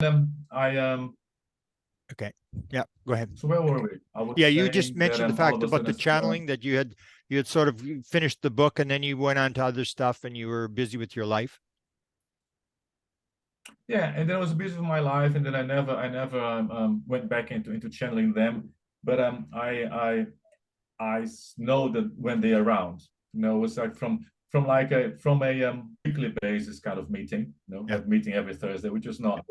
I Okay. Yeah. Go ahead. So where were we? I was Yeah, you just saying that mentioned the all fact of a about the sudden, channeling that you had sort of finished the book and then you went on to other stuff and you were busy with your life. yeah, and then I was busy with my life, and then I never went back into channeling them. But I know that when they're around, it's like from a weekly basis kind of meeting, Yeah. a meeting every Thursday, which is not,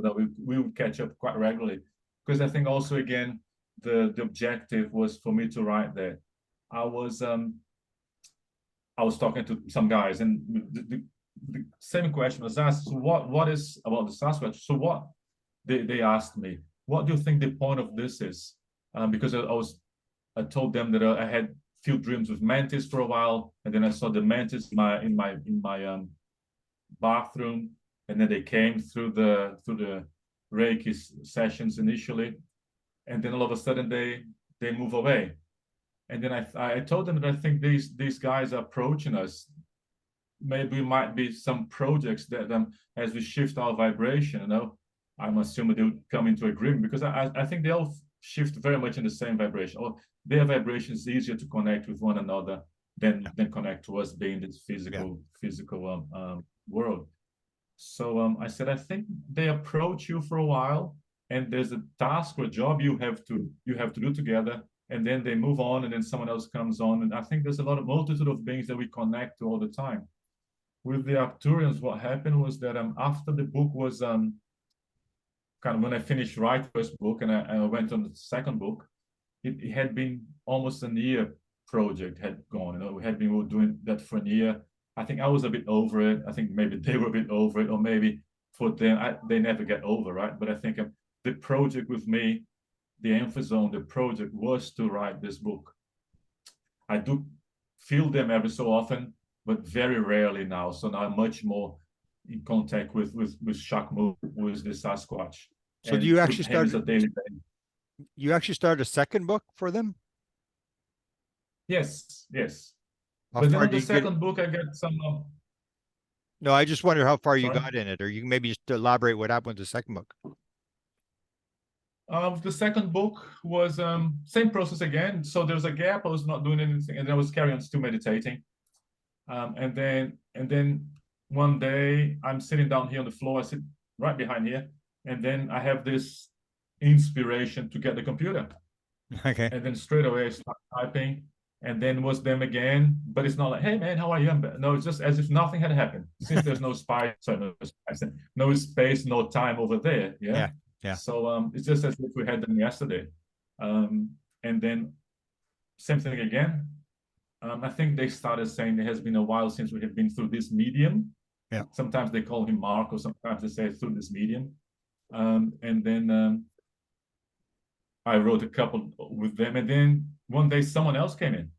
we would catch up quite regularly, because I think also again the objective was for me to write there. I was talking to some guys, and the same question was asked. So what is about the Sasquatch? So what they asked me, what do you think the point of this is? Because I told them that I had few dreams with mantis for a while, and then I saw the mantis in my bathroom, and then they came through the Reiki sessions initially, and then all of a sudden they move away. And then I told them that I think these guys are approaching us. Maybe it might be some projects that as we shift our vibration, I'm assuming they'll come into agreement, because I think they all shift very much in the same vibration, or their vibration is easier to connect with one another than connect to us being this physical world. So I said, I think they approach you for a while, and there's a task or a job you have to do together, and then they move on, and then someone else comes on. And I think there's a lot of multitude of beings that we connect to all the time. With the Arcturians, what happened was that after the book was kind of, when I finished writing the first book and I went on the second book, it had been almost a year project had gone. We had been doing that for a year. I think I was a bit over it. I think maybe they were a bit over it, or maybe for them, they never get over, right? But I think the project with me, the emphasis on the project was to write this book. I do feel them every so often, but very rarely now. So now I'm much more in contact with Shakmu, who is the Sasquatch. So do you actually start a daily basis. You actually started a second book for them? Yes. How but then far on do the you get? second book, I get some. No, I just wonder how far you Sorry? got in it, or you can maybe just elaborate what happened with the second book. The second book was same process again. So there was a gap. I was not doing anything, and then I was carrying on still meditating. And then one day I'm sitting down here on the floor. I sit right behind here, and then I have this inspiration to get the computer. Okay. And then straight away I start typing, and then was them again. But it's not like, hey man, how are you? No, it's just as if nothing had happened, since there's no no space, no time over there. Yeah. So it's just as if we had them yesterday. And then same thing again. I think they started saying it has been a while since we have been through this medium. Yeah. Sometimes they call him Marco, sometimes they say through this medium. And then I wrote a couple with them, and then one day someone else came in.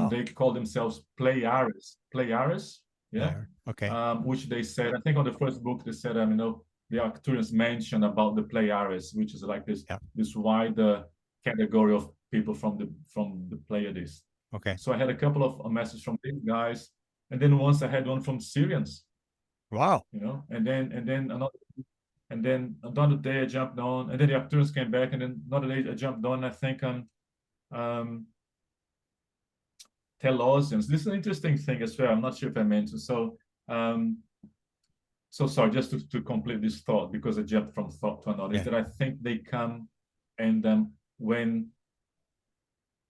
They call themselves Playaris. Yeah. Okay. Which they said, I think on the first book they said, the Arcturians mentioned about the Playaris, which is like this wider category of people from the Pleiades. Okay. So I had a couple of messages from these guys, and then once I had one from Syrians. Wow. And then another day I jumped on, and then the Arcturians came back, and then another day I jumped on. I think Telosians. This is an interesting thing as well. I'm not sure if I mentioned. So sorry, just to complete this thought, because I jumped from thought to another, is that I think they come, and when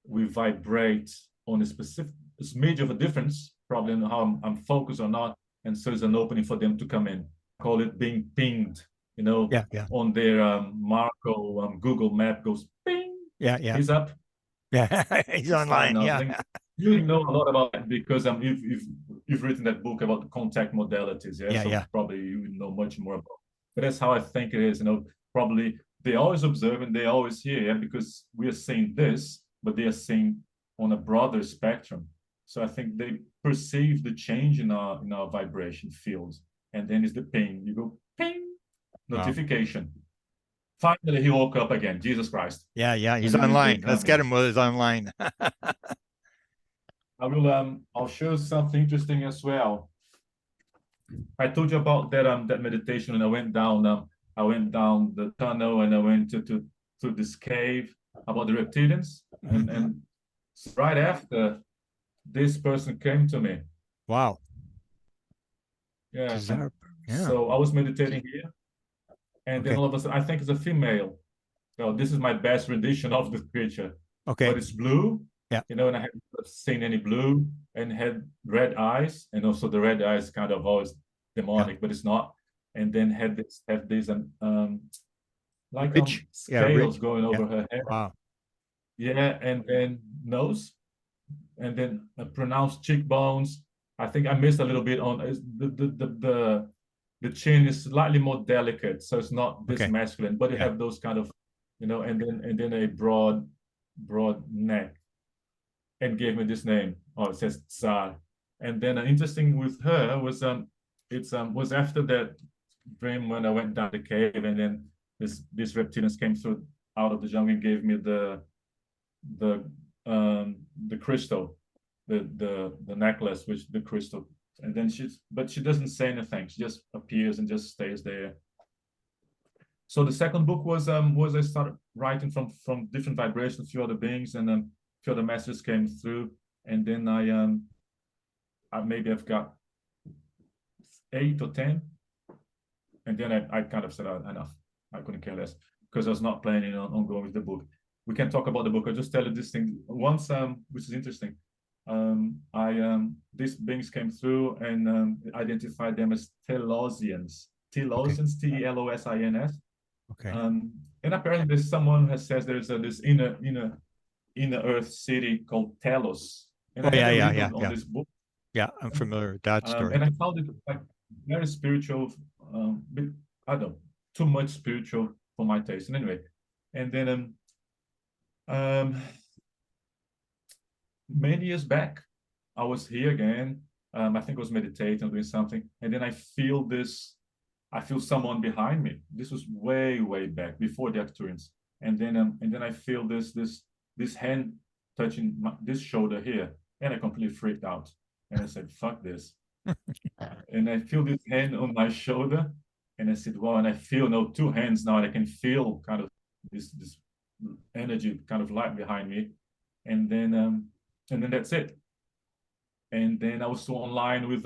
we vibrate on a specific smidge of a difference, probably on how I'm focused or not, and so it's an opening for them to come in. Call it being pinged, on their Marco Google map goes ping. Yeah. He's up. Yeah, he's online. Yeah. You know a lot about it because you've written that book about the contact modalities. So probably you know much more about it. But that's how I think it is. Probably they always observe and they always hear, because we are seeing this, but they are seeing on a broader spectrum. So I think they perceive the change in our vibration fields, and then it's the ping. You go ping, notification. Wow. Finally, he woke up again. Jesus Christ. Yeah, he's online. Let's get him while he's online. I'll show something interesting as well. I told you about that that meditation, and I went down the tunnel, and I went to this cave about the reptilians, and right after this person came to me. Wow. Yeah. Yeah. So I was meditating here, and then Okay. all of a sudden, I think it's a female. So this is my best rendition of the creature. Okay. But it's blue, Yeah. you know, and I haven't seen any blue, and had red eyes, and also the red eyes kind of always demonic, but it's not. And then have this like Ridge. Yeah, scales ridge. going over her head. Wow. Yeah, and then nose, and then pronounced cheekbones. I think I missed a little bit on the chin is slightly more delicate, so it's not this Okay. masculine, but you have those kind of, you know, and then a broad neck, and gave me this name. Oh, it says Tsar. And then interesting with her was was after that dream when I went down the cave, and then these reptilians came through out of the jungle and gave me the crystal, the necklace, which the crystal. And then she doesn't say anything. She just appears and just stays there. So the second book was I started writing from different vibrations, a few other beings, and a few other messages came through, and then I maybe I've got 8 or 10, and then I kind of said, enough. I couldn't care less, because I was not planning on going with the book. We can talk about the book. I'll just tell you this thing once, which is interesting. These beings came through and identified them as Telosians. Telosians, Telosins. Okay. And apparently there's someone who says there's this inner Earth city called Telos. And I had a read on this book. Yeah, I'm familiar with that story. And I found it like very spiritual, I don't know, too much spiritual for my taste. And anyway, and then many years back, I was here again. I think I was meditating, doing something, and then I feel someone behind me. This was way back before the Arcturians, and then I feel this hand touching this shoulder here, and I completely freaked out, and I said, "Fuck this!" And I feel this hand on my shoulder, and I said, "Wow!" And I feel now 2 hands now, and I can feel kind of this energy, kind of light behind me, and then that's it. And then I was so online with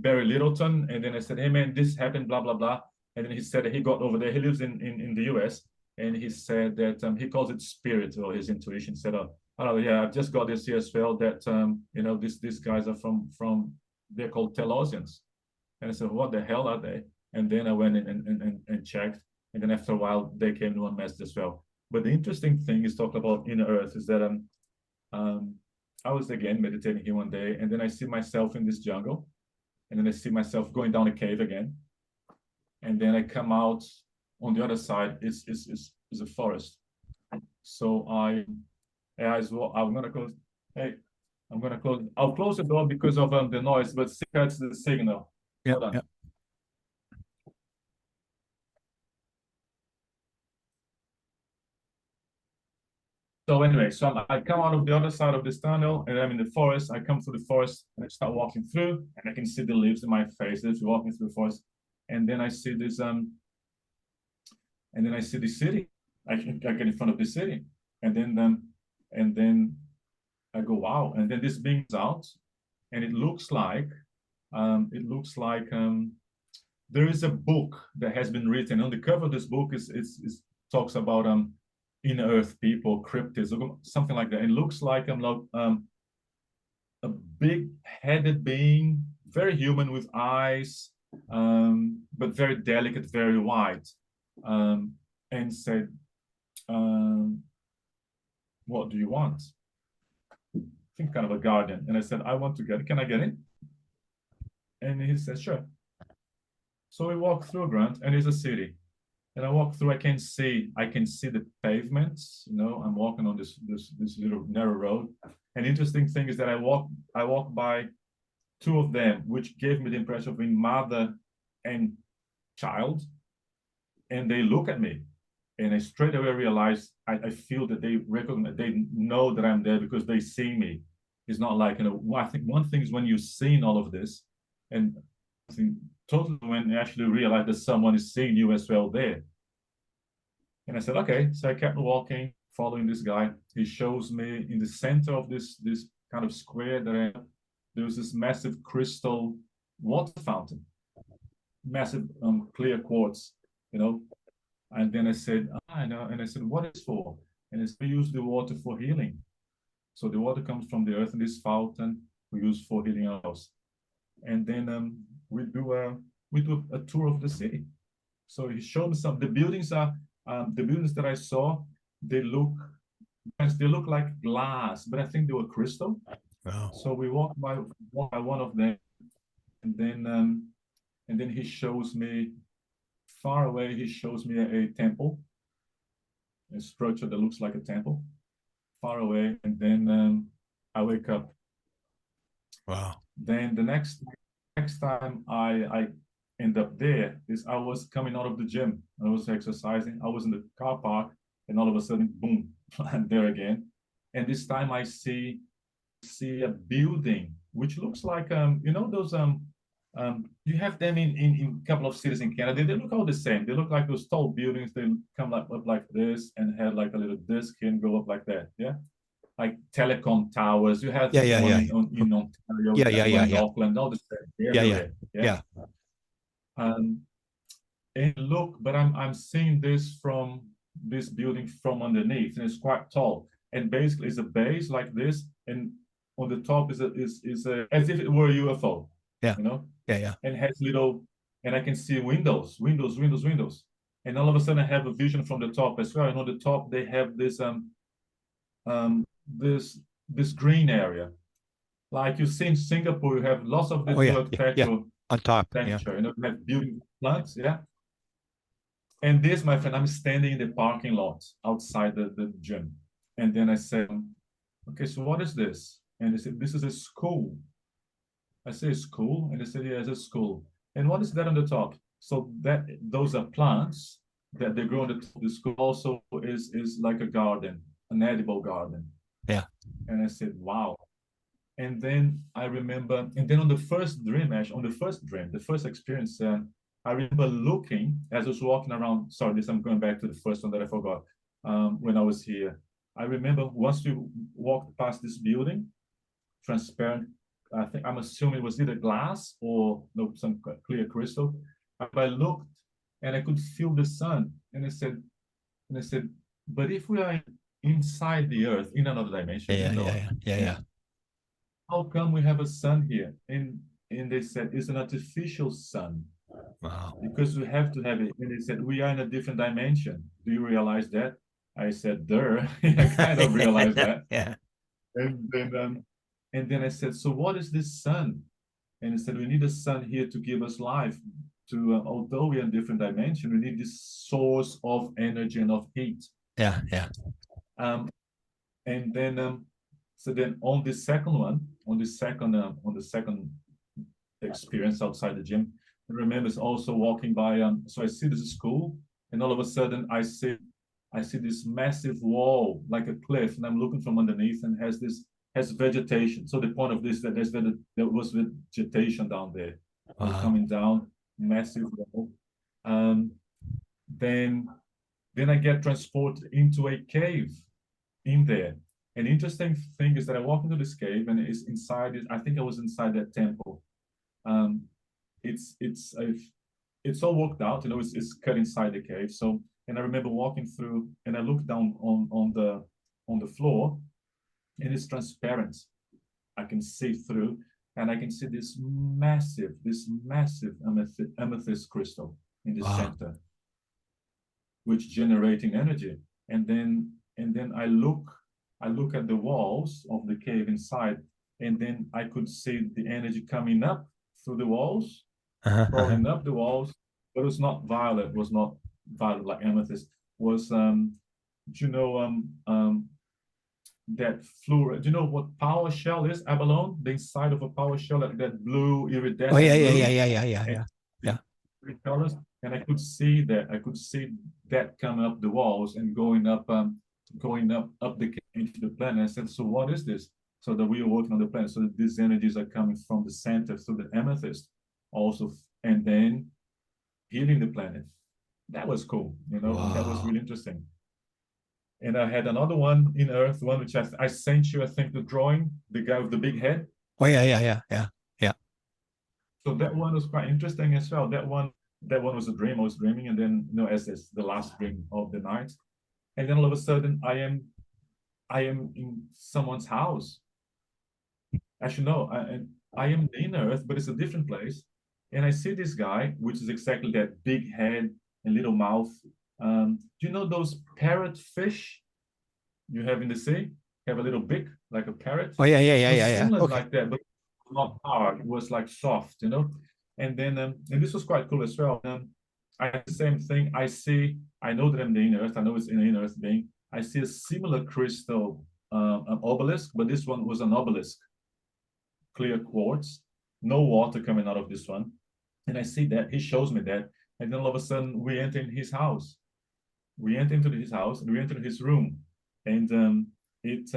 Barry Littleton, and then I said, "Hey man, this happened, blah blah blah." And then he said that he got over there. He lives in the US, and he said that he calls it spirit, or his intuition. Said, "Oh, yeah, I've just got this here as well. That you know, these guys are from they're called Telosians." And I said, "What the hell are they?" And then I went and checked, and then after a while they came to one message as well. But the interesting thing is talking about inner Earth is that I was again meditating here one day, and then I see myself in this jungle, and then I see myself going down a cave again, and then I come out on the other side. Is a forest. So I'm gonna close. Hey, I'm gonna close. I'll close the door because of the noise, but cuts the signal. Yeah. Hold on. So anyway, so I come out of the other side of this tunnel, and I'm in the forest. I come through the forest, and I start walking through, and I can see the leaves in my face as walking through the forest. And then I see this and then I see the city. I get in front of the city, and then I go, wow. And then this beams out, and it looks like there is a book that has been written. On the cover of this book is talks about inner Earth people, cryptids, or something like that. It looks like a big-headed being, very human with eyes, but very delicate, very white, and said, "What do you want?" I think kind of a guardian. And I said, "I want to get. Can I get in?" And he said, "Sure." So we walk through Grant, and it's a city. And I walk through, I can see the pavements. You know, I'm walking on this little narrow road. And the interesting thing is that I walk by 2 of them, which gave me the impression of being mother and child. And they look at me, and I straight away realize I feel that they recognize, they know that I'm there because they see me. It's not like, you know, I think one thing is when you've seen all of this, and totally when I actually realized that someone is seeing you as well there. And I said, okay. So I kept walking, following this guy. He shows me in the center of this kind of square that there was this massive crystal water fountain, massive clear quartz, you know. And then I said, I know. And I said, what is for? And it's we use the water for healing. So the water comes from the earth in this fountain we use for healing our house. And then we do a tour of the city. So he showed me some. The buildings that I saw. They look like glass, but I think they were crystal. Wow. So we walked by one of them, and then he shows me far away. He shows me a temple, a structure that looks like a temple, far away. And then I wake up. Wow. Then the next time I end up there is I was coming out of the gym. I was exercising. I was in the car park, and all of a sudden, boom, I'm there again. And this time I see a building which looks like those you have them in a couple of cities in Canada. They look all the same. They look like those tall buildings. They come up like this and have like a little disc and go up like that. Yeah, like telecom towers. You have Yeah. one in Ontario, one in Auckland, all the same everywhere. Yeah. And look, but I'm seeing this from this building from underneath, and it's quite tall. And basically, it's a base like this, and on the top is a as if it were a UFO. Yeah. You know. Yeah. And has little, and I can see windows. And all of a sudden, I have a vision from the top as well. And on the top, they have this this green area, like you see in Singapore. You have lots of this architectural on top. architecture. You know, you have building plants. Yeah. And this, my friend, I'm standing in the parking lot outside the gym. And then I said, okay, so what is this? And they said, this is a school. I say, school? And they said, yeah, it's a school. And what is that on the top? So those are plants that they grow on the top of the school. Also is like a garden, an edible garden. Yeah. And I said, wow. And then I remember, and then on the first dream, the first experience, I remember looking as I was walking around. Sorry, I'm going back to the first one that I forgot when I was here. I remember once we walked past this building, transparent. I'm assuming it was either glass or some clear crystal. I looked and I could feel the sun, and I said, but if we are inside the earth in another dimension, Yeah. how come we have a sun here? And they said it's an artificial sun. Wow. Because we have to have it. And they said we are in a different dimension. Do you realize that? I said, "Duh." I kind of realized that. Yeah. And then I said, so what is this sun? And he said, we need a sun here to give us life. Although we are in different dimension, we need this source of energy and of heat. Yeah. And then so then on the second experience outside the gym, I remember also walking by. So I see this school, and all of a sudden I see this massive wall, like a cliff, and I'm looking from underneath, and has vegetation. So the point of this that there was vegetation down there, coming down, massive wall. Then I get transported into a cave in there. An interesting thing is that I walk into this cave, and it's inside it. I think I was inside that temple. It's all worked out, it's cut inside the cave. So, and I remember walking through, and I looked down on the floor, and it's transparent. I can see through, and I can see this massive amethyst crystal in the center, which generating energy. And then I look at the walls of the cave inside, and then I could see the energy coming up through the walls, crawling up the walls. But it was not violet. It was not violet like amethyst. It was that fluoride. Do you know what power shell is? Abalone, the inside of a power shell, like that blue iridescent. Oh yeah. Colors. And I could see that. I could see that coming up the walls and going up into the planet. I said, so what is this? So that we are working on the planet. So that these energies are coming from the center through the amethyst, also and then healing the planet. That was cool, you know. That was Wow. really interesting. And I had another one in Earth, one which I sent you, I think, the drawing, the guy with the big head. Oh yeah, yeah, yeah, yeah, yeah. So that one was quite interesting as well. That one was a dream. I was dreaming, and then as this the last dream of the night, and then all of a sudden I am in someone's house. Actually, no, I am in Earth, but it's a different place. And I see this guy, which is exactly that big head and little mouth. Do you know those parrot fish you have in the sea? Have a little beak like a parrot. Oh yeah, yeah, yeah, It was yeah, yeah. similar Okay. like that, but not hard. It was like soft. And then and this was quite cool as well. I the same thing. I know that I'm the inner earth. I know it's an inner earth being. I see a similar crystal, an obelisk, but this one was an obelisk, clear quartz, no water coming out of this one. And I see that he shows me that, and then all of a sudden we enter in his house. We enter into his house, and we enter his room, and it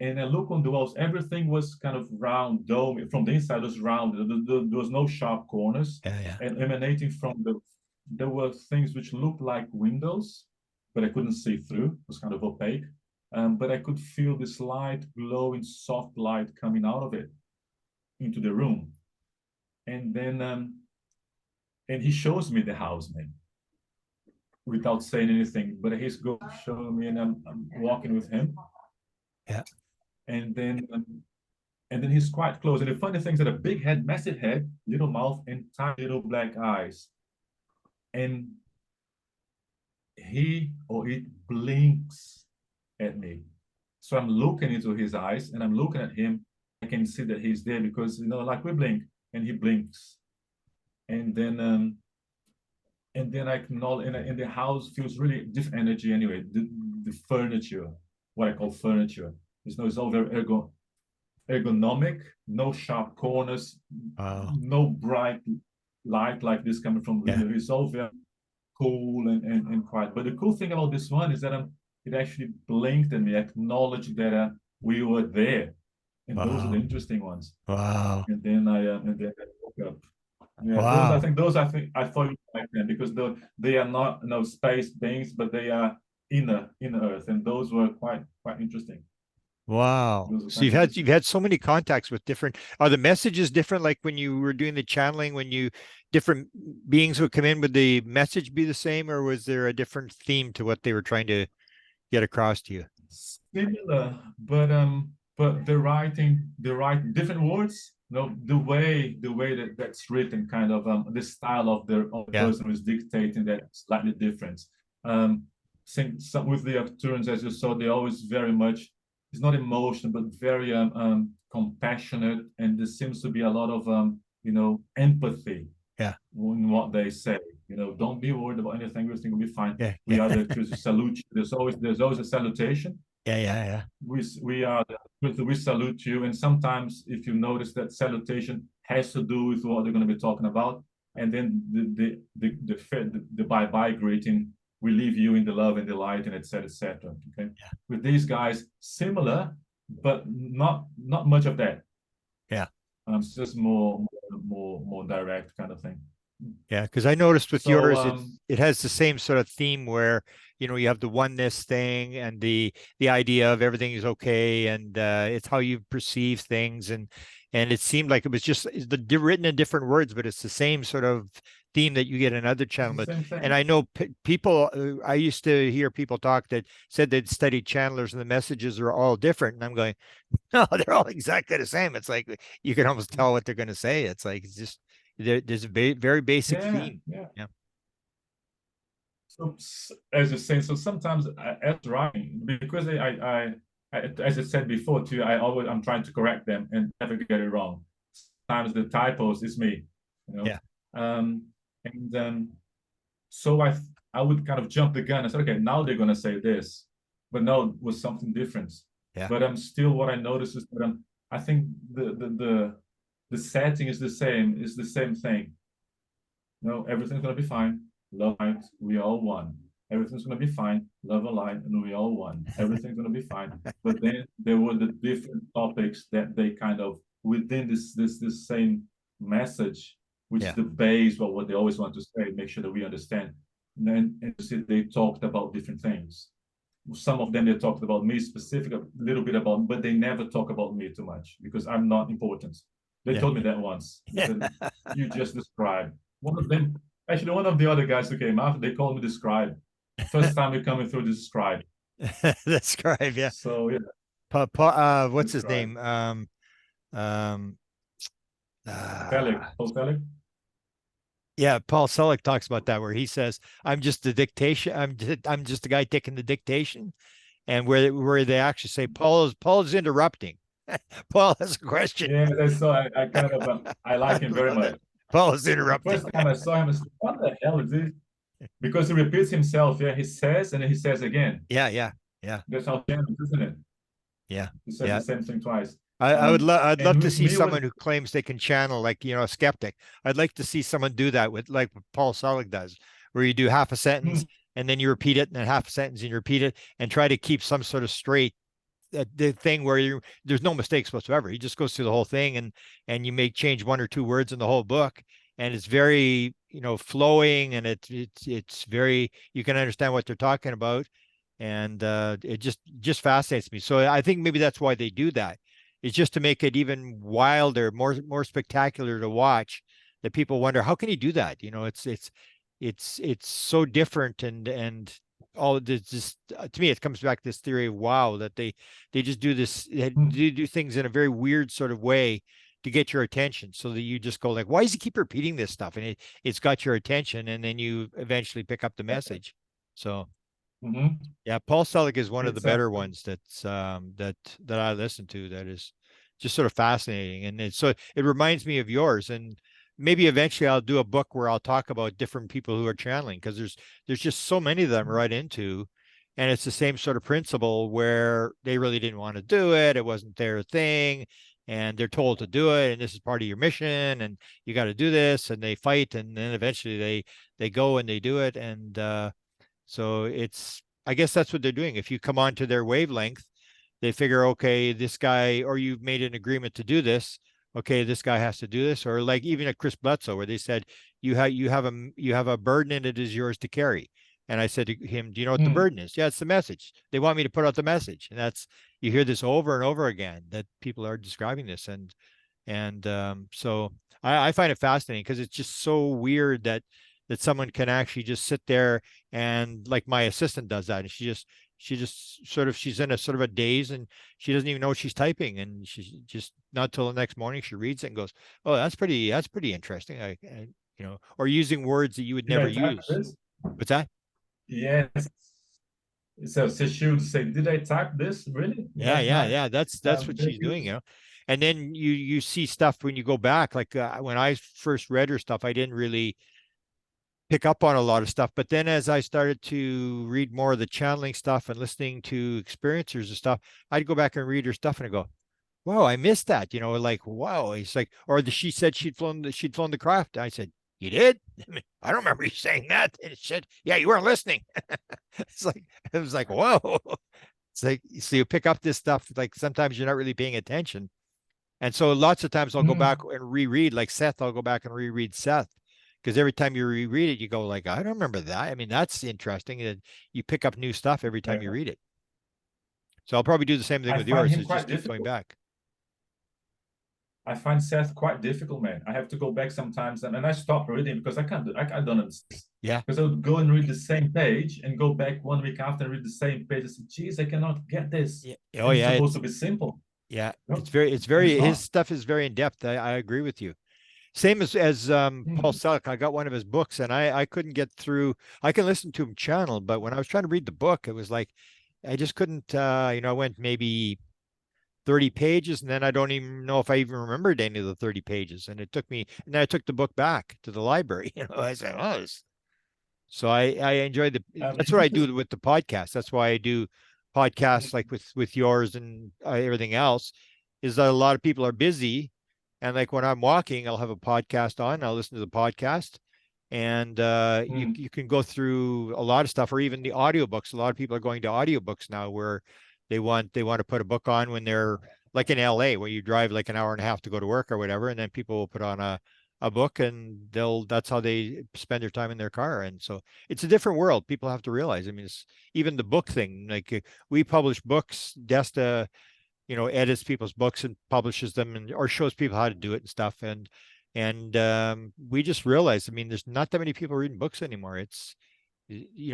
and I look on the walls. Everything was kind of round, dome. From the inside, it was round. There was no sharp corners. Yeah, yeah. And emanating from there were things which looked like windows, but I couldn't see through. It was kind of opaque. But I could feel this light, glowing, soft light coming out of it into the room. And then, and he shows me the house, man, without saying anything. But he's going to show me, and I'm walking with him. Yeah. And then he's quite close. And the funny thing is that a big head, massive head, little mouth, and tiny little black eyes. And he or it blinks at me. So I'm looking into his eyes and I'm looking at him. I can see that he's there because, like we blink and he blinks. And then I acknowledge, and the house feels really different energy anyway. The furniture, what I call furniture, it's all very ergonomic, no sharp corners, Wow. no bright light like this coming from the Yeah. window. It's all very cool and quiet. But the cool thing about this one is that it actually blinked at me, acknowledged that we were there. And those are the Wow. interesting ones. Wow. And then I woke up. Yeah, Wow. those I think I thought you like them because they are not space beings, but they are inner Earth, and those were quite interesting. Wow. Those were So quite you've interesting. had so many contacts with different, are the messages different like when you were doing the channeling, when you different beings would come in, would the message be the same, or was there a different theme to what they were trying to get across to you? Similar, but the writing, different words. The way that's written, kind of the style of the Yeah. person who's dictating that slightly different. Some with the Arcturians, as you saw, they always very much. It's not emotion, but very compassionate, and there seems to be a lot of empathy Yeah. in what they say. Don't be worried about anything. Everything will be fine. Yeah. We Yeah. are there to salute you. There's always a salutation. Yeah. Yeah. Yeah. We salute you, and sometimes if you notice that salutation has to do with what they're going to be talking about, and then the bye-bye greeting, we leave you in the love and the light, and etc. etc. Okay, Yeah. with these guys similar, but not much of that. Yeah. It's just more direct kind of thing. Yeah, because I noticed with So yours, it has the same sort of theme where you have the oneness thing and the idea of everything is okay, and it's how you perceive things, and it seemed like it was just written in different words, but it's the same sort of theme that you get in other it's the channels. same And thing. I know people. I used to hear people talk that said they'd studied channelers and the messages are all different, and I'm going, no, they're all exactly the same. It's like you can almost tell what they're going to say. It's like it's just there's a very basic Yeah, theme. yeah. Yeah. So as you're saying, so sometimes as writing, because as I said before too, I'm trying to correct them and never get it wrong. Sometimes the typos is me, you know. Yeah. And so I would kind of jump the gun. I said, okay, now they're gonna say this, but no, it was something different. Yeah. But still what I noticed is that I think the setting is the same. It's the same thing. No, everything's gonna be fine. Love light, we all one. Everything's gonna be fine. Love and light, and we all one. Everything's gonna be fine. But then there were the different topics that they kind of within this same message which Yeah. is the base of what they always want to say, make sure that we understand. And then and you see, they talked about different things. Some of them they talked about me specific, a little bit about, but they never talk about me too much because I'm not important. They Yeah. told me that once. They said, "You just described." One of them, actually, one of the other guys who came after, they called me the scribe. First time we're coming through this scribe. The scribe, yeah. So yeah, What's the his scribe. name? Um, Felix, uh, oh Felix. yeah, Paul Selleck talks about that where he says, "I'm just the dictation. I'm just the guy taking the dictation," and where they actually say Paul is interrupting. Paul has a question. Yeah, that's so I kind of I like I him very love much. that. Paul is The interrupting. first time I saw him, I said, "What the hell is this?" Because he repeats himself. Yeah, he says and then he says again. Yeah, yeah, yeah, That's how channels, isn't it? yeah, He says the yeah. same thing twice. I'd love And to with see me was someone who claims they can channel, like, a skeptic. I'd like to see someone do that with, like what Paul Selig does, where you do half a sentence and then you repeat it, and then half a sentence and you repeat it, and try to keep some sort of straight, the thing where there's no mistakes whatsoever. He just goes through the whole thing, and you may change one or two words in the whole book, and it's very, flowing, and it's very, you can understand what they're talking about, and it just fascinates me. So I think maybe that's why they do that. It's just to make it even wilder, more spectacular to watch. That people wonder, how can he do that? It's so different, and all this just, to me, it comes back to this theory of wow, that they just do this, they do things in a very weird sort of way to get your attention, so that you just go like, why does he keep repeating this stuff? And it's got your attention, and then you eventually pick up the message. So Mhm. yeah, Paul Selig is one of the It's better ones that I listen to, that is just sort of fascinating. And it reminds me of yours. And maybe eventually I'll do a book where I'll talk about different people who are channeling, because there's just so many of them right into. And it's the same sort of principle where they really didn't want to do it. It wasn't their thing. And they're told to do it, and this is part of your mission, and you got to do this, and they fight, and then eventually they go and they do it. And so I guess that's what they're doing. If you come onto their wavelength, they figure, okay, this guy, or you've made an agreement to do this. Okay, this guy has to do this. Or like even at Chris Bledsoe, where they said, you have a burden, and it is yours to carry. And I said to him, do you know what the mm, burden is? Yeah, it's the message. They want me to put out the message. And you hear this over and over again, that people are describing this. So I find it fascinating, because it's just so weird that someone can actually just sit there, and like my assistant does that, and she just sort of, she's in a sort of a daze, and she doesn't even know what she's typing, and she's just, not till the next morning she reads it and goes, oh, that's pretty interesting. Or using words that you would did never I type use. this? What's that? Yes. So she would say, "Did I type this? Really? Yeah, Last yeah, night?" yeah. That's what They she's doing, use. And then you see stuff when you go back, like when I first read her stuff, I didn't really pick up on a lot of stuff. But then as I started to read more of the channeling stuff and listening to experiencers and stuff, I'd go back and read her stuff and I go, "Whoa, I missed that." Like, wow. It's like, or she said she'd flown the craft. I said, "You did?" I don't remember you saying that. And it said, "Yeah, you weren't listening." It's like, it was like, whoa. It's like, so you pick up this stuff, like sometimes you're not really paying attention. And so lots of times I'll go back Mm, and reread, like Seth, I'll go back and reread Seth. Because every time you reread it, you go like, I don't remember that. I mean, that's interesting. And you pick up new stuff every time you yeah. read it. So I'll probably do the same thing I with find yours, him is just quite keep going difficult. back. I find Seth quite difficult, man. I have to go back sometimes, and I stop reading because I can't. I don't understand. Yeah. Because I would go and read the same page and go back 1 week after and read the same page. I say, "Geez, I cannot get this." Yeah. Oh And it's yeah. supposed to be simple. Yeah. Nope. It's And it's very, his not. stuff is very in depth. I agree with you. Same as Paul Mm, Selleck. I got one of his books, and I couldn't get through. I can listen to him channel, but when I was trying to read the book, it was like I just couldn't. I went maybe 30 pages, and then I don't even know if I even remembered any of the 30 pages. And it took me, and then I took the book back to the library. I said, oh, so I enjoyed that's what I this is, do with the podcast. That's why I do podcasts like with yours and everything else, is that a lot of people are busy. And like when I'm walking, I'll have a podcast on, I'll listen to the podcast, and mm, you can go through a lot of stuff, or even the audiobooks. A lot of people are going to audiobooks now, where they want to put a book on when they're like in LA, where you drive like an hour and a half to go to work or whatever, and then people will put on a book and that's how they spend their time in their car. And so it's a different world. People have to realize. I mean, it's even the book thing. Like we publish books. Desta, edits people's books and publishes them and or shows people how to do it and stuff. And we just realized, I mean, there's not that many people reading books anymore. It's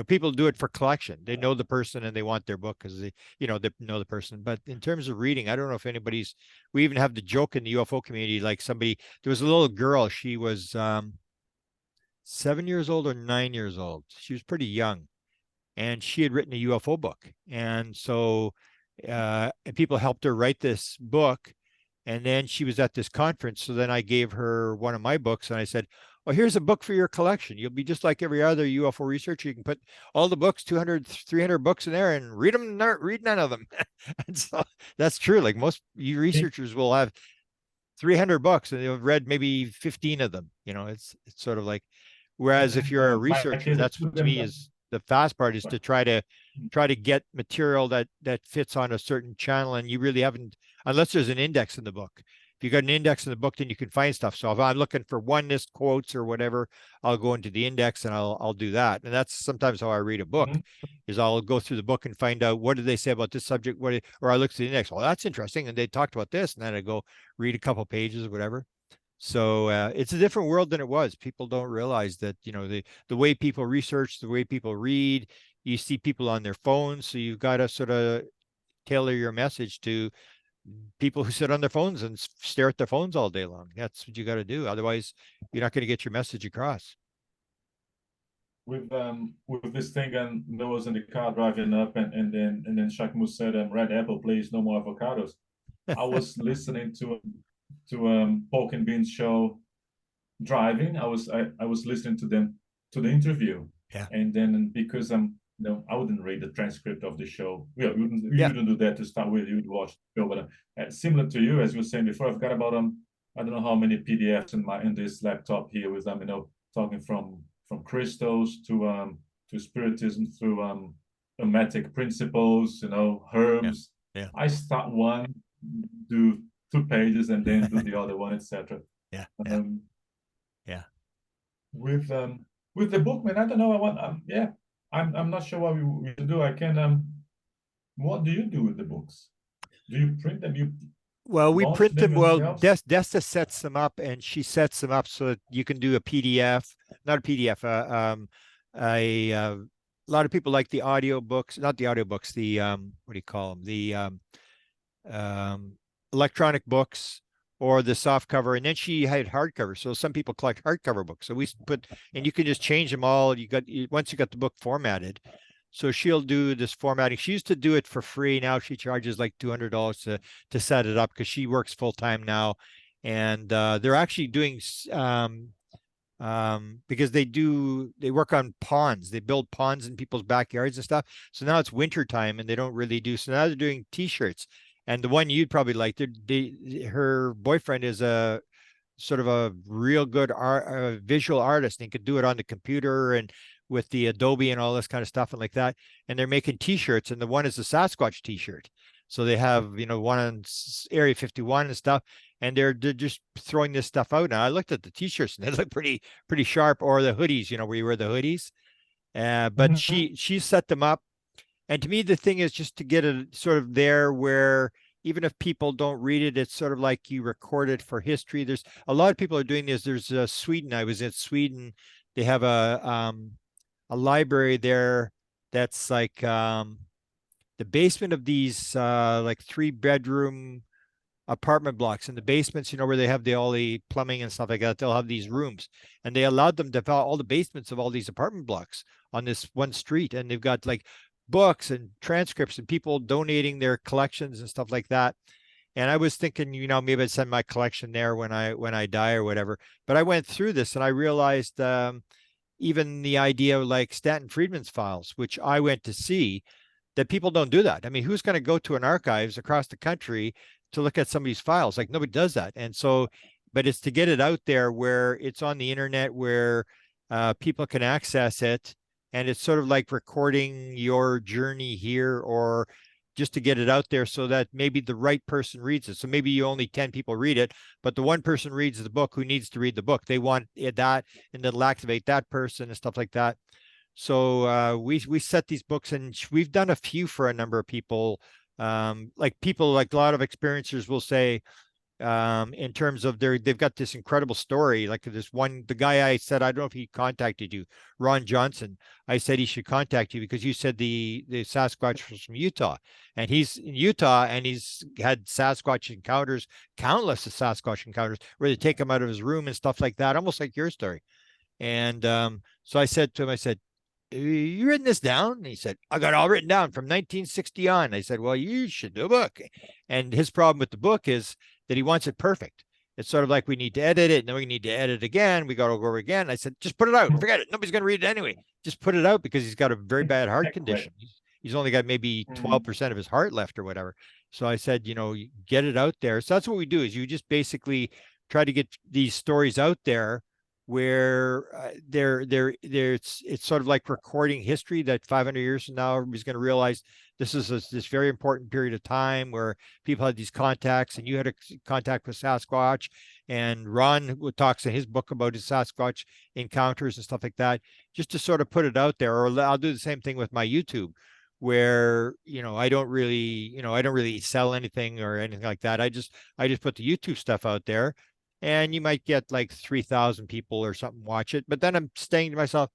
people do it for collection. They know the person and they want their book because they know the person. But in terms of reading, I don't know if anybody's. We even have the joke in the UFO community. Like there was a little girl. She was 7 years old or 9 years old. She was pretty young, and she had written a UFO book. And so and people helped her write this book. And then she was at this conference. So then I gave her one of my books and I said, "Oh, here's a book for your collection. You'll be just like every other UFO researcher. You can put all the books, 200, 300 books in there and read them, not read none of them." And so that's true. Like most you researchers will have 300 books and they've read maybe 15 of them. It's sort of like, whereas if you're a researcher, that's what to me is the fast part, is to try to get material that fits on a certain channel. And you really haven't, unless there's an index in the book. If you got an index in the book, then you can find stuff. So if I'm looking for oneness quotes or whatever, I'll go into the index and I'll do that. And that's sometimes how I read a book, is I'll go through the book and find out what did they say about this subject, or I look at the index. Well, that's interesting, and they talked about this, and then I go read a couple pages or whatever. So it's a different world than it was. People don't realize that, the way people research, the way people read, you see people on their phones. So you've got to sort of tailor your message to people who sit on their phones and stare at their phones all day long. That's what you got to do. Otherwise, you're not going to get your message across. With this thing, and there was in the car driving up, and then Shakmu said, "Red apple, please, no more avocados." I was listening to Pork and Beans show driving. I was listening to the interview. Yeah. And then because I wouldn't read the transcript of the show. Yeah, you wouldn't do that to start with. You'd watch the show, but similar to you, as you were saying before, I've got about I don't know how many PDFs in this laptop here with talking from crystals to spiritism through hermetic principles, herbs. Yeah. I start one, do 2 pages, and then do the other one, etc. Yeah. With the book, man, I don't know. I'm not sure what we do. I can. What do you do with the books? Do you print them? Well, we print them. Well, Desta sets them up, and she sets them up so that you can do a PDF, not a PDF. A lot of people like the audio books, not the audio books. The what do you call them? The electronic books or the soft cover. And then she had hardcover. So some people collect hardcover books. So we put, and you can just change them all. Once you got the book formatted. So she'll do this formatting. She used to do it for free. Now she charges like $200 to set it up because she works full time now. And they're actually doing because they work on ponds. They build ponds in people's backyards and stuff. So now it's winter time and they don't really do. So now they're doing t-shirts. And the one you'd probably like, her boyfriend is a sort of a real good visual artist, and he could do it on the computer and with the Adobe and all this kind of stuff and like that. And they're making t-shirts, and the one is the Sasquatch t-shirt. So they have, one on Area 51 and stuff, and they're just throwing this stuff out. Now I looked at the t-shirts and they look pretty sharp, or the hoodies, where you wear the hoodies. But she set them up. And to me, the thing is just to get it sort of there where even if people don't read it, it's sort of like you record it for history. There's a lot of people are doing this. There's Sweden. I was in Sweden. They have a library there that's like the basement of these like 3-bedroom apartment blocks. In the basements, where they have all the plumbing and stuff like that, they'll have these rooms, and they allowed them to have all the basements of all these apartment blocks on this one street, and they've got like books and transcripts and people donating their collections and stuff like that. And I was thinking, maybe I'd send my collection there when I die or whatever. But I went through this and I realized even the idea of like Stanton Friedman's files, which I went to see, that people don't do that. I mean, who's going to go to an archives across the country to look at somebody's files? Like nobody does that. And so, but it's to get it out there where it's on the internet, where people can access it. And it's sort of like recording your journey here, or just to get it out there so that maybe the right person reads it. So maybe you only 10 people read it, but the one person reads the book who needs to read the book. They want that, and it'll activate that person and stuff like that. So we set these books, and we've done a few for a number of people. Like a lot of experiencers will say, in terms of they've got this incredible story. Like this one, the guy I said, I don't know if he contacted you, Ron Johnson. I said he should contact you because you said the Sasquatch was from Utah, and he's in Utah, and he's had Sasquatch encounters, countless of Sasquatch encounters, where they take him out of his room and stuff like that, almost like your story. And so I said to him, I said, you written this down? And he said, I got it all written down from 1960 on. I said, well, you should do a book. And his problem with the book is that he wants it perfect. It's sort of like we need to edit it, and then we need to edit again. We got to go over again. I said, just put it out. Forget it. Nobody's going to read it anyway. Just put it out, because he's got a very bad heart condition. He's only got maybe 12% of his heart left or whatever. So I said, get it out there. So that's what we do, is you just basically try to get these stories out there where it's sort of like recording history, that 500 years from now, everybody's going to realize this is this very important period of time where people had these contacts, and you had a contact with Sasquatch, and Ron talks in his book about his Sasquatch encounters and stuff like that, just to sort of put it out there. Or I'll do the same thing with my YouTube, where I don't really sell anything or anything like that. I just put the YouTube stuff out there, and you might get like 3,000 people or something watch it. But then I'm saying to myself,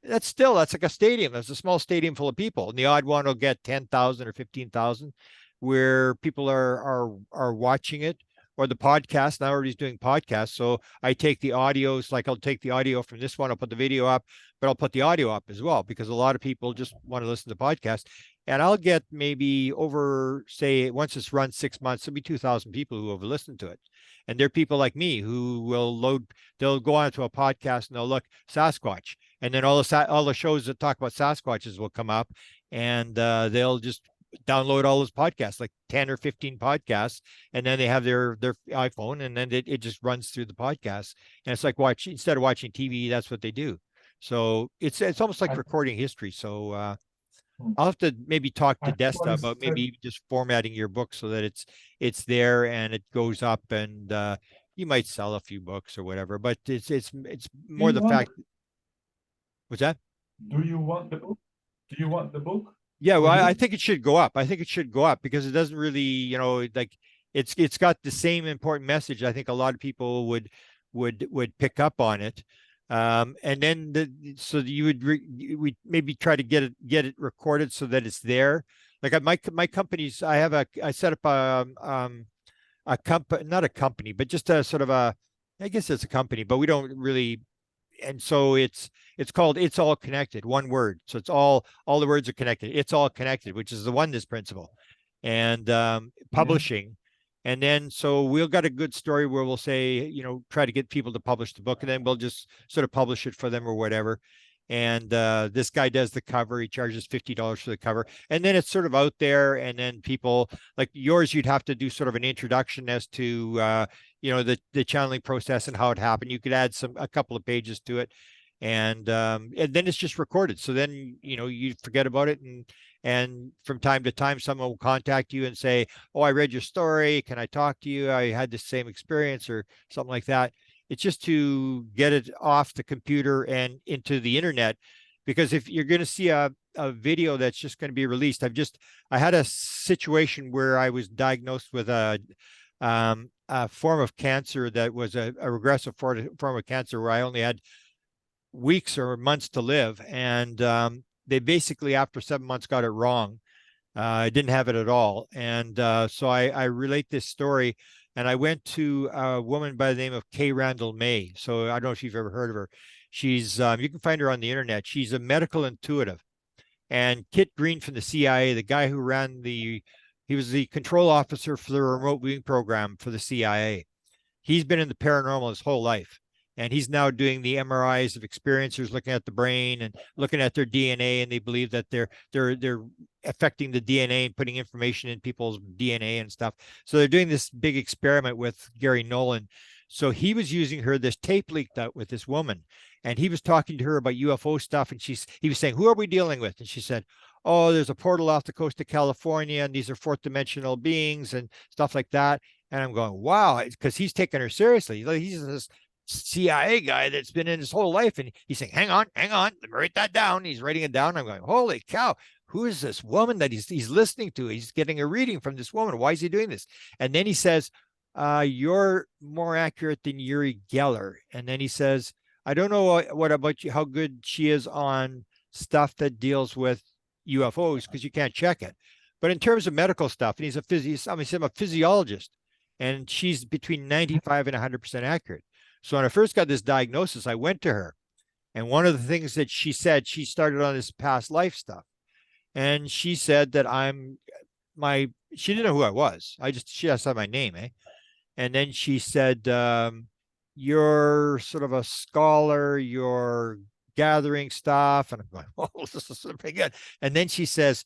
that's like a stadium. That's a small stadium full of people, and the odd one will get 10,000 or 15,000, where people are watching it. Or the podcast. Now everybody's doing podcasts, so I take the audios. Like I'll take the audio from this one, I'll put the video up, but I'll put the audio up as well, because a lot of people just want to listen to podcasts. And I'll get maybe over, say, once it's run 6 months, there'll be 2,000 people who have listened to it. And they're people like me who they'll go onto a podcast and they'll look Sasquatch, and then all the shows that talk about Sasquatches will come up, and they'll just download all those podcasts, like 10 or 15 podcasts, and then they have their iPhone, and then it just runs through the podcast. And it's like instead of watching TV, that's what they do. So it's almost like recording history. So I'll have to maybe talk to Desta about maybe just formatting your book so that it's there and it goes up, and you might sell a few books or whatever, but it's more the fact. What's that? Do you want the book? Do you want the book? Yeah, well, I think it should go up. I think it should go up, because it doesn't really, like it's got the same important message. I think a lot of people would pick up on it. And then so you we maybe try to get it recorded so that it's there. Like my companies, I set up a company, not a company, but just a sort of I guess it's a company, but we don't really. And so it's called It's All Connected, one word. So it's all the words are connected. It's all connected, which is the oneness principle, and publishing. And then so we'll got a good story where we'll say, try to get people to publish the book, and then we'll just sort of publish it for them or whatever. And this guy does the cover. He charges $50 for the cover, and then it's sort of out there. And then people like yours, you'd have to do sort of an introduction as to the channeling process and how it happened. You could add a couple of pages to it, and then it's just recorded. So then you forget about it, and from time to time someone will contact you and say, oh, I read your story, can I talk to you? I had the same experience or something like that. It's just to get it off the computer and into the internet, because if you're going to see a video that's just going to be released, I had a situation where I was diagnosed with a form of cancer that was a regressive form of cancer, where I only had weeks or months to live. And they basically, after 7 months, got it wrong. I didn't have it at all. And so I relate this story. And I went to a woman by the name of Kay Randall May. So I don't know if you've ever heard of her. She's you can find her on the internet. She's a medical intuitive. And Kit Green from the CIA, the guy who he was the control officer for the remote viewing program for the CIA. He's been in the paranormal his whole life. And he's now doing the MRIs of experiencers, looking at the brain and looking at their DNA, and they believe that they're affecting the DNA and putting information in people's DNA and stuff. So they're doing this big experiment with Gary Nolan. So he was using her. This tape leaked out with this woman, and he was talking to her about UFO stuff. And he was saying, "Who are we dealing with?" And she said, oh, there's a portal off the coast of California, and these are fourth dimensional beings and stuff like that. And I'm going, wow, because he's taking her seriously. He's this CIA guy that's been in his whole life, and he's saying, hang on, let me write that down. He's writing it down. I'm going, holy cow, who is this woman that he's listening to? He's getting a reading from this woman. Why is he doing this? And then he says, you're more accurate than Uri Geller. And then he says, I don't know what about you, how good she is on stuff that deals with UFOs, because you can't check it. But in terms of medical stuff, and he's I'm a physiologist, and she's between 95 and 100% accurate. So when I first got this diagnosis, I went to her. And one of the things that she said, she started on this past life stuff. And she said that she didn't know who I was. She asked my name, eh? And then she said, you're sort of a scholar, you're gathering stuff. And I'm going, oh, this is pretty good. And then she says,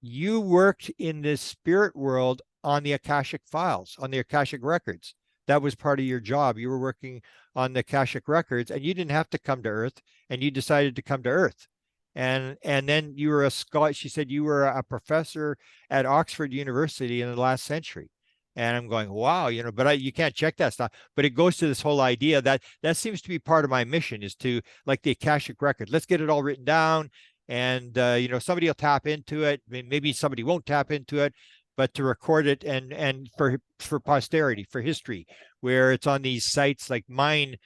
you worked in the spirit world on the Akashic files, on the Akashic records. That was part of your job. You were working on the Akashic records, and you didn't have to come to Earth, and you decided to come to Earth. And then you were a scholar. She said you were a professor at Oxford University in the last century. And I'm going, wow, but you can't check that stuff. But it goes to this whole idea that seems to be part of my mission, is to, like the Akashic record, let's get it all written down. And, somebody will tap into it. Maybe somebody won't tap into it, but to record it and for posterity, for history, where it's on these sites like mine.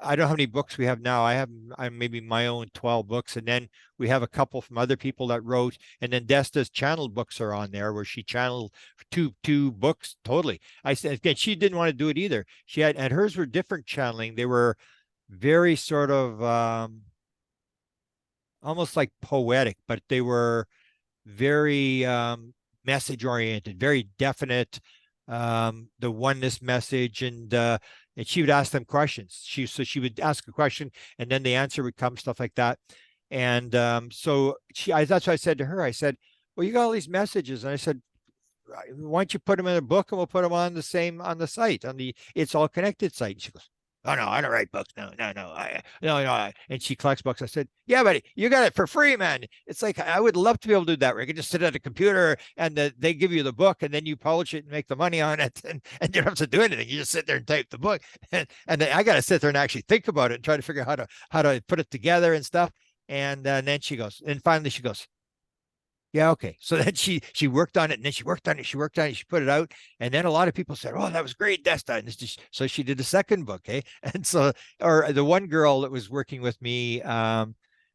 I don't know how many books we have now. I have maybe my own 12 books. And then we have a couple from other people that wrote. And then Desta's channeled books are on there, where she channeled two books totally. I said, again, she didn't want to do it either. And hers were different channeling. They were very sort of almost like poetic, but they were very message oriented, very definite. The oneness message, and she would ask them questions. She would ask a question, and then the answer would come, stuff like that. And that's what I said to her. I said, well, you got all these messages. And I said, why don't you put them in a book, and we'll put them on the site, on the It's All Connected site. And she goes, oh, no, I don't write books. No. And she collects books. I said, yeah, but you got it for free, man. It's like, I would love to be able to do that, where you can just sit at a computer and they give you the book, and then you polish it and make the money on it. And you don't have to do anything. You just sit there and type the book. And then I got to sit there and actually think about it and try to figure out how to put it together and stuff. And then finally she goes, yeah, okay. So then she worked on it, and then she worked on it, she put it out. And then a lot of people said, oh, that was great, Desta. And so she did a second book, eh? And so, or the one girl that was working with me,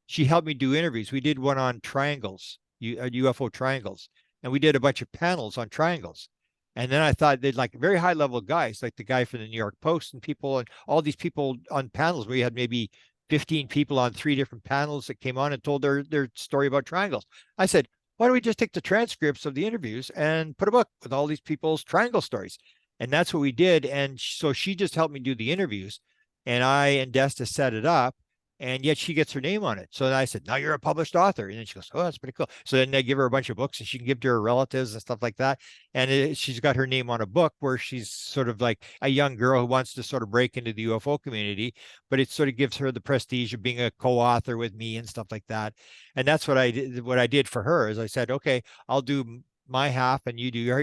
she helped me do interviews. We did one on triangles, UFO triangles. And we did a bunch of panels on triangles. And then I thought they'd like very high level guys, like the guy from the New York Post, and people, and all these people on panels. We had maybe 15 people on 3 different panels that came on and told their story about triangles. I said, why don't we just take the transcripts of the interviews and put a book with all these people's triangle stories? And that's what we did. And so she just helped me do the interviews, and I and Desta set it up, and yet she gets her name on it. So then I said, now you're a published author. And then she goes, oh, that's pretty cool. So then they give her a bunch of books, and she can give to her relatives and stuff like that. And she's got her name on a book where she's sort of like a young girl who wants to sort of break into the UFO community, but it sort of gives her the prestige of being a co-author with me and stuff like that. And that's what I did. What I did for her is I said, okay, I'll do my half, and you do your,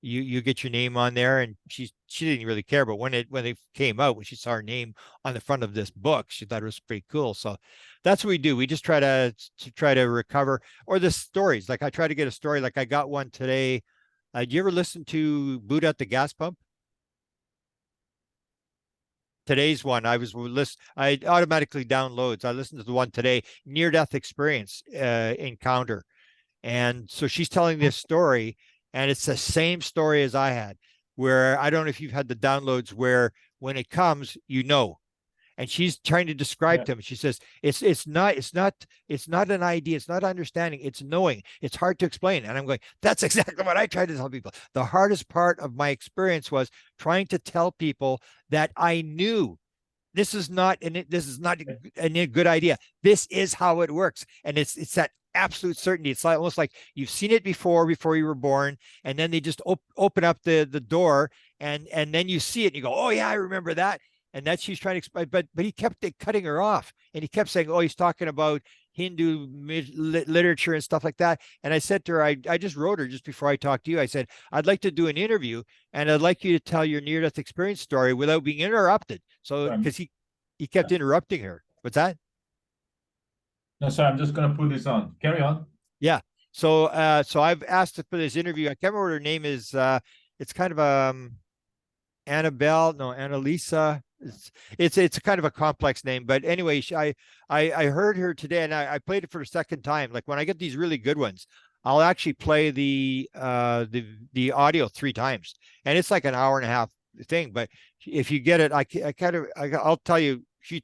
you get your name on there. And she didn't really care, but when they came out, when she saw her name on the front of this book, she thought it was pretty cool. So that's what we do. We just try to recover, or the stories. Like I try to get a story. Like I got one today. Do you ever listen to Buddha at the Gas Pump? Today's one, I automatically downloads. I listened to the one today, near death experience encounter. And so she's telling this story, and it's the same story as I had, where I don't know if you've had the downloads where when it comes, and she's trying to describe to him. She says, it's not an idea. It's not understanding. It's knowing. It's hard to explain. And I'm going, that's exactly what I try to tell people. The hardest part of my experience was trying to tell people that I knew this is not a good idea. This is how it works. And it's that absolute certainty. It's almost like you've seen it before you were born, and then they just open up the door, and then you see it and you go, oh yeah, I remember that. And that she's trying to explain, but he kept cutting her off, and he kept saying, oh, he's talking about Hindu literature and stuff like that. And I said to her, I just wrote her just before I talked to you. I said, I'd like to do an interview and I'd like you to tell your near-death experience story without being interrupted. So, because he kept interrupting her. What's that? No, sorry, I'm just gonna put this on. Carry on. Yeah. So I've asked for this interview. I can't remember what her name is. It's kind of Annabelle, no, Annalisa. It's kind of a complex name, but anyway, I heard her today, and I played it for the second time. Like when I get these really good ones, I'll actually play the audio 3 times, and it's like an hour and a half thing. But if you get it, I'll tell you. You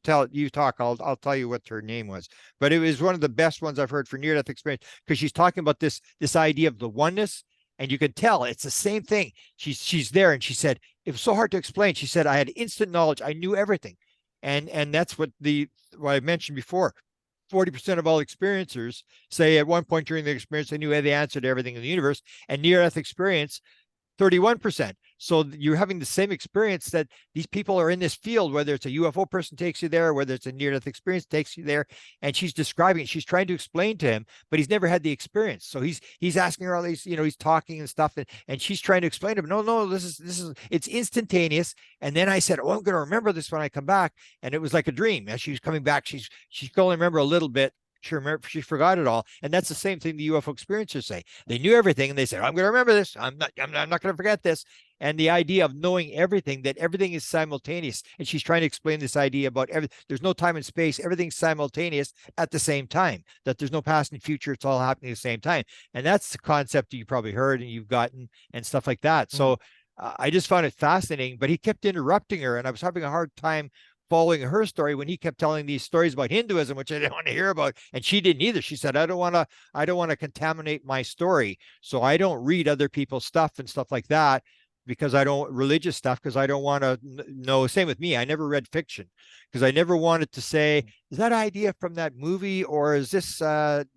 talk. I'll tell you what her name was. But it was one of the best ones I've heard for near death experience because she's talking about this idea of the oneness, and you can tell it's the same thing. She's there, and she said it was so hard to explain. She said I had instant knowledge. I knew everything, and that's what I mentioned before. 40% of all experiencers say at one point during the experience they knew the answer to everything in the universe, and near death experience 31%. So you're having the same experience that these people are in this field, whether it's a UFO person takes you there, whether it's a near-death experience takes you there, and she's describing it. She's trying to explain to him, but he's never had the experience. So he's asking her all these, he's talking and stuff, and she's trying to explain to him, no, this is it's instantaneous. And then I said, oh, I'm going to remember this when I come back, and it was like a dream. As she was coming back, she's going to remember a little bit. She forgot it all, and that's the same thing the UFO experiencers say. They knew everything, and they said, "I'm going to remember this. I'm not going to forget this." And the idea of knowing everything, that everything is simultaneous, and she's trying to explain this idea about there's no time and space, everything's simultaneous at the same time. That there's no past and future; it's all happening at the same time, and that's the concept that you probably heard and you've gotten and stuff like that. So I just found it fascinating, but he kept interrupting her, and I was having a hard time following her story when he kept telling these stories about Hinduism, which I didn't want to hear about, and she didn't either. She said, I don't want to contaminate my story, so I don't read other people's stuff and stuff like that because I don't religious stuff because I don't want to know. Same with me. I never read fiction because I never wanted to say, is that idea from that movie or is this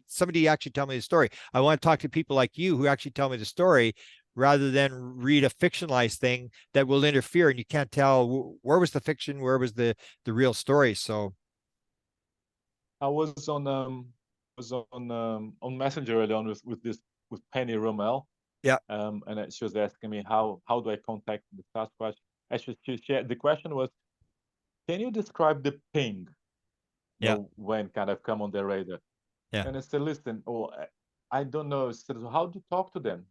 somebody actually tell me the story? I want to talk to people like you who actually tell me the story rather than read a fictionalized thing that will interfere and you can't tell where was the fiction, where was the real story. So I was on Messenger earlier on with Penny Rommel. Yeah. And she was asking me how do I contact the Sasquatch. Actually, the question was, can you describe the ping? When kind of come on the radar. Yeah. And I said, listen, I don't know. Said, how do you talk to them?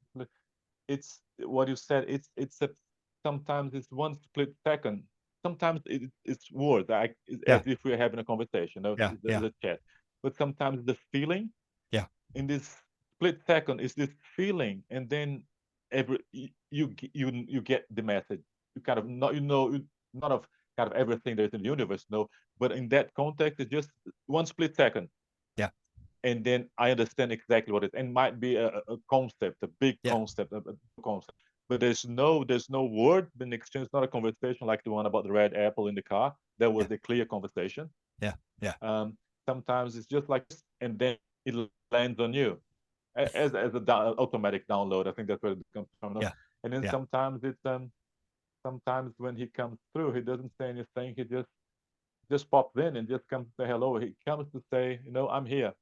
It's what you said. Sometimes it's one split second. Sometimes it's words. As if we're having a conversation. There's a chat. But sometimes the feeling. Yeah. In this split second is this feeling, and then you get the message. You kind of not of kind of everything there's in the universe, no. But in that context, it's just one split second. Yeah. And then I understand exactly what it is. And might be a concept, a big concept, a concept. But there's no word been exchanged, not a conversation like the one about the red apple in the car. That was a clear conversation. Yeah. Sometimes it's just like this, and then it lands on you as automatic download. I think that's where it comes from. No? Yeah. And then sometimes it's sometimes when he comes through, he doesn't say anything. He just pops in and just comes to say hello. He comes to say, I'm here,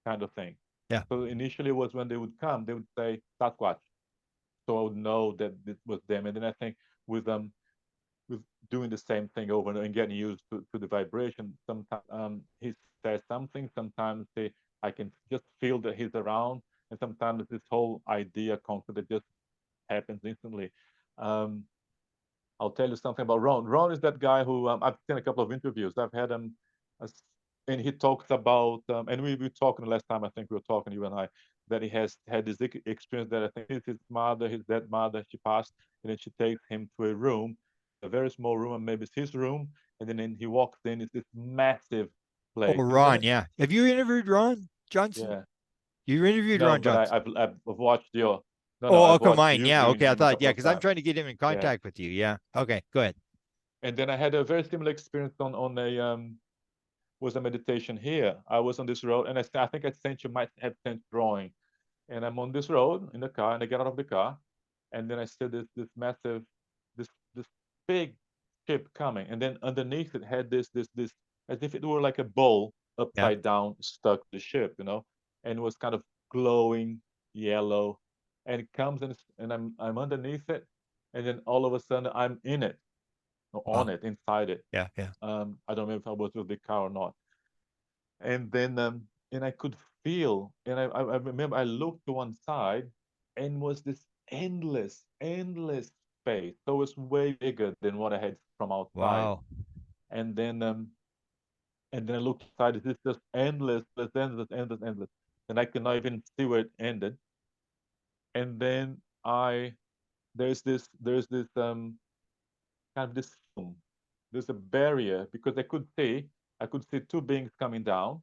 kind of thing. Yeah. So initially was when they would come, they would say Sasquatch, so I would know that it was them. And then I think with doing the same thing over and getting used to the vibration, sometimes he says something. Sometimes I can just feel that he's around, and sometimes this whole idea concept that just happens instantly. I'll tell you something about Ron. Ron is that guy who I've seen a couple of interviews. I've had him, and he talks about, and we were talking last time, I think we were talking, you and I, that he has had this experience that I think is his dead mother, she passed, and then she takes him to a room, a very small room, and maybe it's his room, and then he walks in, it's this massive place. Oh, Ron, yeah. Have you interviewed Ron Johnson? Yeah. You interviewed Ron Johnson? I've watched your... Uncle Mine. Yeah. Okay. I thought, because I'm trying to get him in contact with you. Yeah. Okay. Go ahead. And then I had a very similar experience on was a meditation here. I was on this road, and I think I might have sent drawing. And I'm on this road in the car, and I get out of the car, and then I see this massive, this big ship coming, and then underneath it had this as if it were like a bowl upside down, stuck to the ship, you know, and it was kind of glowing yellow, and it comes and I'm underneath it, and then all of a sudden I'm in it, or on it, inside it. Yeah, yeah. I don't know if I was with the car or not. And then and I could feel, and I remember I looked to one side, and was this endless space. So it was way bigger than what I had from outside. Wow. And then I looked inside. It's just endless, endless. And I could not even see where it ended. And then there's this kind of this film. There's a barrier, because I could see two beings coming down,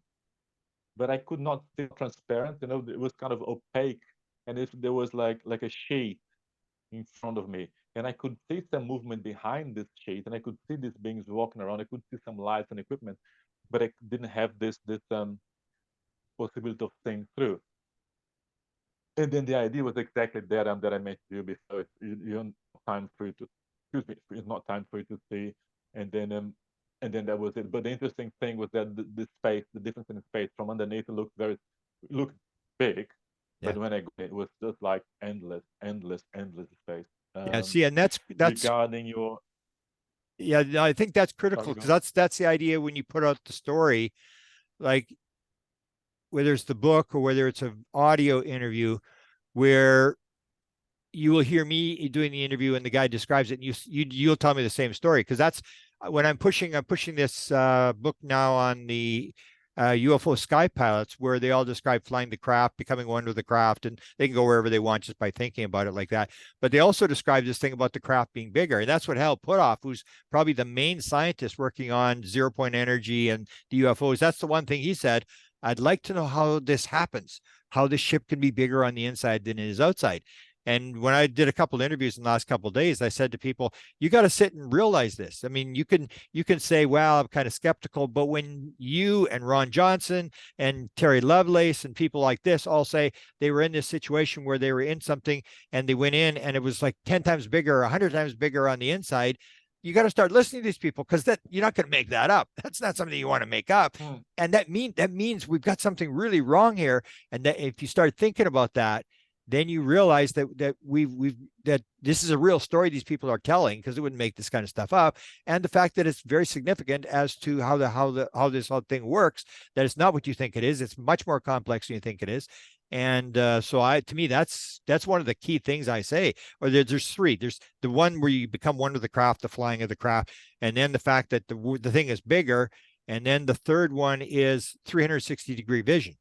but I could not see transparent. You know, it was kind of opaque, and if there was like a sheet in front of me, and I could see some movement behind this sheet, and I could see these beings walking around. I could see some lights and equipment, but I didn't have this possibility of seeing through. And then the idea was exactly that I mentioned to you before. You're not time for you to, excuse me, it's not time for you to see. And then that was it. But the interesting thing was that the space, the difference in space from underneath, it looked big, Yeah. but when it was just like endless space. Yeah, see, and that's regarding your. Yeah, no, I think that's critical, because that's the idea when you put out the story, like whether it's the book or whether it's an audio interview, where you will hear me doing the interview and the guy describes it, and you'll tell me the same story, because that's when I'm pushing this book now on the UFO sky pilots, where they all describe flying the craft, becoming one with the craft, and they can go wherever they want just by thinking about it like that. But they also describe this thing about the craft being bigger. And that's what Hal Puthoff, who's probably the main scientist working on zero-point energy and the UFOs, that's the one thing he said: I'd like to know how this happens, how the ship can be bigger on the inside than it is outside. And when I did a couple of interviews in the last couple of days, I said to people, you got to sit and realize this. I mean, you can say, well, I'm kind of skeptical, but when you and Ron Johnson and Terry Lovelace and people like this all say they were in this situation where they were in something and they went in and it was like 10 times bigger, 100 times bigger on the inside, you got to start listening to these people, because that you're not going to make that up. That's not something you want to make up. And that means we've got something really wrong here. And that if you start thinking about that, then you realize that that this is a real story these people are telling, because they wouldn't make this kind of stuff up. And the fact that it's very significant as to how this whole thing works, that it's not what you think it is. It's much more complex than you think it is. And to me, that's one of the key things I say. Or there's three. There's the one where you become one with the craft, the flying of the craft, and then the fact that the thing is bigger, and then the third one is 360-degree vision.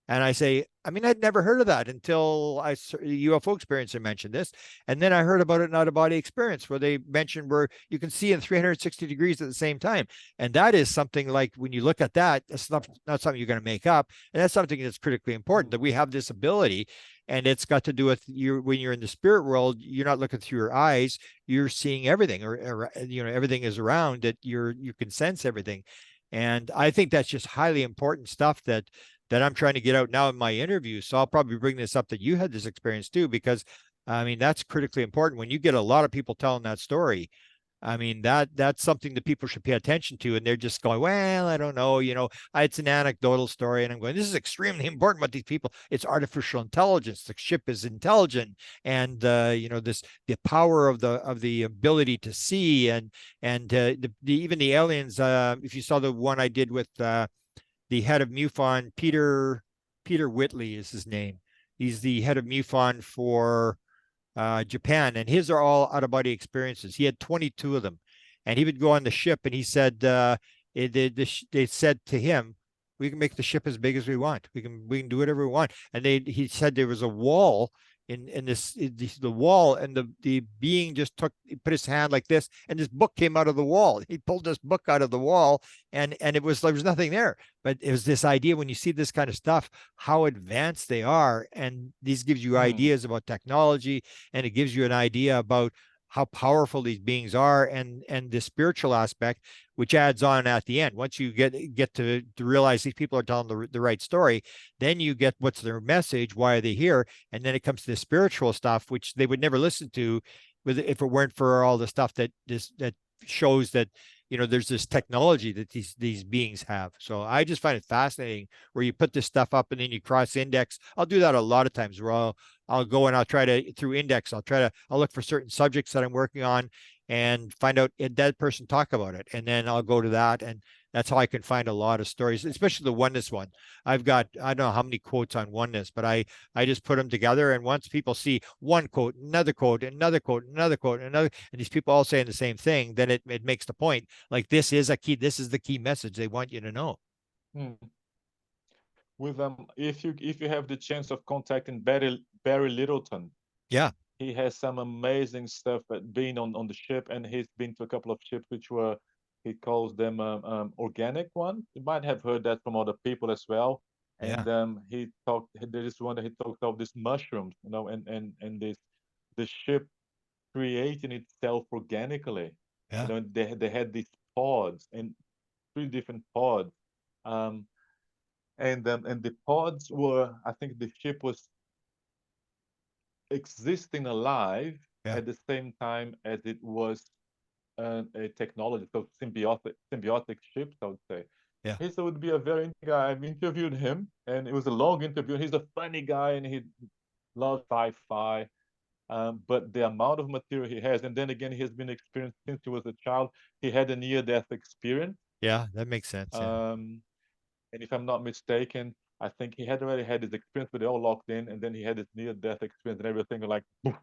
And I say, I mean, I'd never heard of that until UFO Experiencer mentioned this. And then I heard about it in Out of Body Experience, where they mentioned where you can see in 360 degrees at the same time. And that is something, like, when you look at that, it's not something you're going to make up. And that's something that's critically important, that we have this ability. And it's got to do with when you're in the spirit world, you're not looking through your eyes, you're seeing everything, or everything is around, that you can sense everything. And I think that's just highly important stuff that I'm trying to get out now in my interview. So I'll probably bring this up, that you had this experience too, because I mean, that's critically important. When you get a lot of people telling that story, I mean, that's something that people should pay attention to. And they're just going, well, I don't know, it's an anecdotal story. And I'm going, this is extremely important what these people, it's artificial intelligence. The ship is intelligent. And, the power of the ability to see, and even the aliens, if you saw the one I did with, the head of MUFON, Peter Whitley is his name. He's the head of MUFON for Japan, and his are all out-of-body experiences. He had 22 of them, and he would go on the ship, and he said they said to him, we can make the ship as big as we want. We can do whatever we want. And he said there was a wall in the wall, and the being just put his hand like this, and this book came out of the wall. He pulled this book out of the wall, and there was nothing there. But it was this idea, when you see this kind of stuff, how advanced they are, and these gives you ideas about technology, and it gives you an idea about how powerful these beings are, and the spiritual aspect, which adds on at the end. Once you get to realize these people are telling the right story, then you get what's their message, why are they here, and then it comes to the spiritual stuff, which they would never listen to if it weren't for all the stuff that shows that there's this technology that these beings have. So I just find it fascinating where you put this stuff up and then you cross index. I'll do that a lot of times where I'll go and I'll try to, through index, I'll look for certain subjects that I'm working on and find out if that person talk about it. And then I'll go to that. And that's how I can find a lot of stories, especially the oneness one. I've got, I don't know how many quotes on oneness, but I just put them together. And once people see one quote, another quote, another quote, another quote, another, and these people all saying the same thing, then it makes the point. Like this is the key message they want you to know. Hmm. With if you have the chance of contacting Barry Littleton, yeah, he has some amazing stuff. Being on the ship, and he's been to a couple of ships which were, he calls them organic ones. You might have heard that from other people as well. And yeah, he talked. There is one that he talked of these mushrooms, and this the ship creating itself organically. yeah, They had these pods and 3 different pods. Um, and the pods were, I think the ship was existing alive yeah, at the same time as it was a technology, so symbiotic ships, I would say. yeah, He would be a very interesting guy. I've interviewed him, and it was a long interview. He's a funny guy, and he loves sci-fi. But the amount of material he has, and then again, he has been experienced since he was a child. He had a near-death experience. yeah. That makes sense. Yeah, And if I'm not mistaken, I think he had already had his experience, but they all locked in, and then he had his near-death experience, and everything like poof,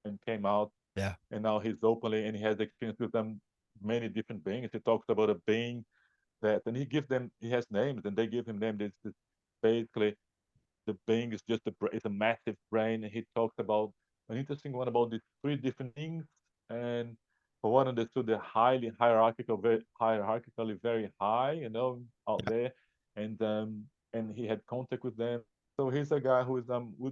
and came out. yeah, And now he's openly, and he has experience with them, many different beings. He talks about a being that, and he has names, and they give him names. It's basically the being is just it's a massive brain. And he talks about an interesting one about these 3 different things, and for one understood, they're highly hierarchical, very hierarchically very high, out yeah, there, and he had contact with them. So he's a guy who is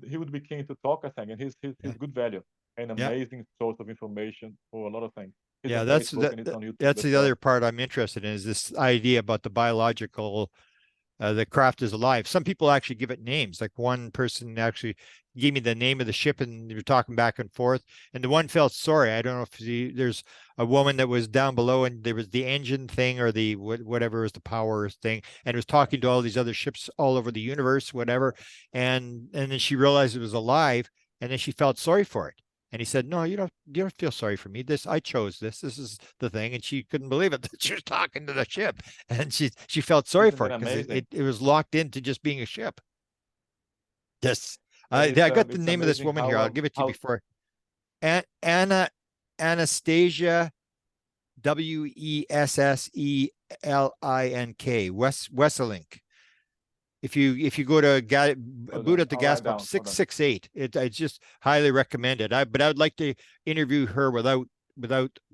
he would be keen to talk, I think, and he's yeah, good value, an yeah. amazing source of information for a lot of things. He's Yeah, on that's Facebook and he's on YouTube that's as the well. other part I'm interested in is this idea about the biological, the craft is alive. Some people actually give it names. Like one person actually gave me the name of the ship, and we were talking back and forth. And the one felt sorry. I don't know if there's a woman that was down below, and there was the engine thing or the whatever was the power thing, and it was talking to all these other ships all over the universe, whatever. And then she realized it was alive, and then she felt sorry for it. And he said, "No, you don't feel sorry for me. I chose this. This is the thing." And she couldn't believe it that she was talking to the ship, and she felt sorry Isn't for that it because amazing? it was locked into just being a ship. Yes, And I got the it's name of this amazing woman here. I'll give it to you how before. Anna Anastasia Wesselink. Wesselink. If you go to boot at the I'll gas write pump down. Hold on. 668, it's just highly recommended. But I would like to interview her without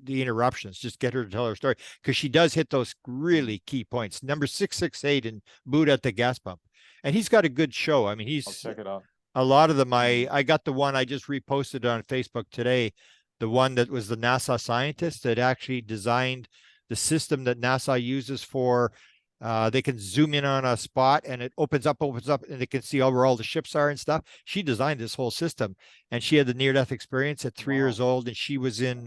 the interruptions. Just get her to tell her story because she does hit those really key points. Number 668 and boot at the gas pump, and he's got a good show. I mean, I'll he's check it out. a lot of them. Mm. I got the one I just reposted on Facebook today, the one that was the NASA scientist that actually designed the system that NASA uses for they can zoom in on a spot and it opens up, and they can see where all the ships are and stuff. She designed this whole system, and she had the near-death experience at 3 years Wow. old, and she was in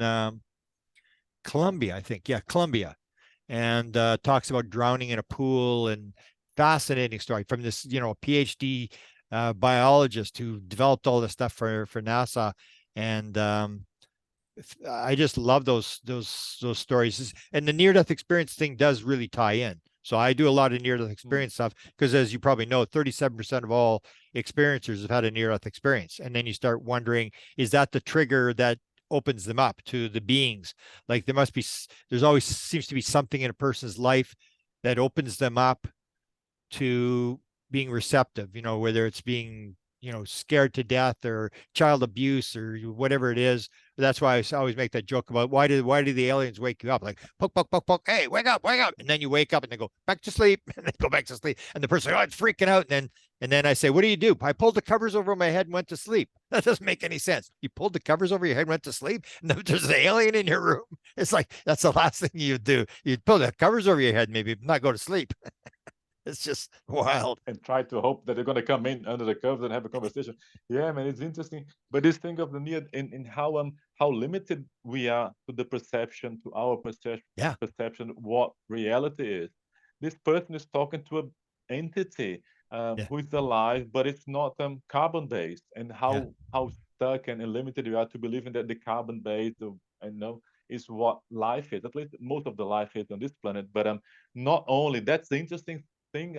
Colombia, I think. Yeah, Colombia, and talks about drowning in a pool, and fascinating story from this, PhD biologist who developed all this stuff for NASA, and I just love those stories. And the near-death experience thing does really tie in. So I do a lot of near-death experience stuff because, as you probably know, 37% of all experiencers have had a near-death experience. And then you start wondering, is that the trigger that opens them up to the beings? Like there's always seems to be something in a person's life that opens them up to being receptive, whether it's being, scared to death or child abuse or whatever it is. That's why I always make that joke about why do the aliens wake you up? Like, poke, poke, poke, poke, hey, wake up. And then you wake up and they go back to sleep and they go back to sleep. And the person, oh, it's freaking out. And then I say, what do you do? I pulled the covers over my head and went to sleep. That doesn't make any sense. You pulled the covers over your head and went to sleep, and there's an alien in your room. It's like, that's the last thing you do. You'd pull the covers over your head, maybe not go to sleep. It's just wild. and try to hope that they're going to come in under the curves and have a conversation. Yeah, man, it's interesting. But this thing of the near in how limited we are to the perception, to our Yeah. perception, what reality is. This person is talking to an entity Yeah. who is alive, but it's not carbon based, and Yeah. how stuck and limited we are to believing that the carbon based, is what life is. At least most of the life is on this planet. But not only that's the interesting thing,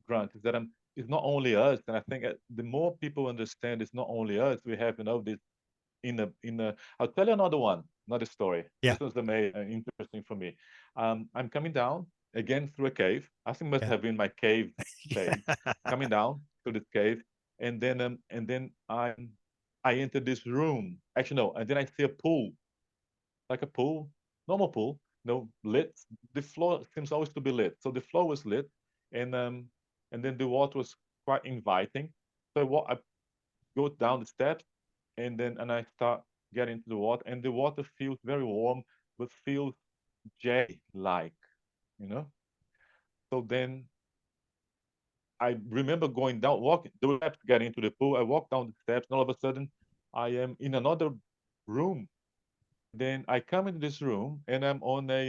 Grant, is that it's not only us, and I think the more people understand it's not only us, we have this in a. I'll tell you another story. Yeah. This was the main interesting for me. I'm coming down again through a cave. I think it must Yeah. have been my cave days. Coming down to this cave, and then I enter this room. Actually, no, and then I see a pool, like a pool, normal pool, no lit. The floor seems always to be lit, so the floor was lit, and then the water was quite inviting. So I go down the steps, and I start getting into the water, and the water feels very warm, but feels jelly-like, you know. So then I remember going down, walking the steps, getting into the pool. I walk down the steps, and all of a sudden, I am in another room. Then I come into this room, and I'm on a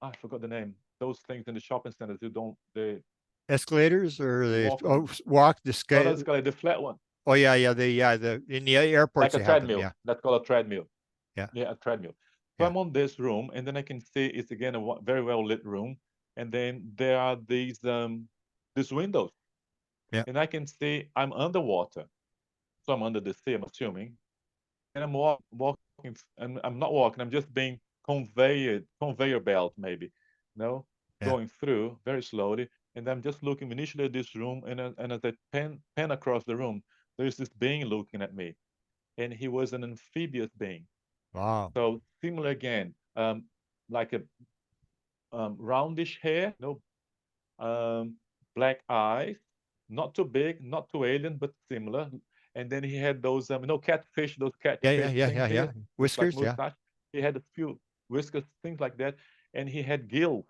I forgot the name. Those things in the shopping centers you don't Escalators or you they walk on. walk the Not scale. escalator, the flat one, Oh yeah, the in the airports like a they have them. treadmill. Yeah. That's called a treadmill. Yeah. Yeah, a treadmill. So Yeah. I'm on this room, and then I can see it's again a very well lit room, and then there are these windows, Yeah. and I can see I'm underwater, so I'm under the sea, I'm assuming, and I'm walking, and I'm not walking, I'm just being conveyor belt maybe, no, Yeah. going through very slowly, and I'm just looking initially at this room, and as I pan across the room, there's this being looking at me, and he was an amphibious being. Wow. So similar again, like a roundish hair, no, black eyes, not too big, not too alien, but similar. And then he had those, catfish, those Yeah. catfish Yeah. Yeah. things Yeah. here, Yeah. looks like Whiskers. Yeah. mustache. He had a few whiskers, things like that, and he had gills.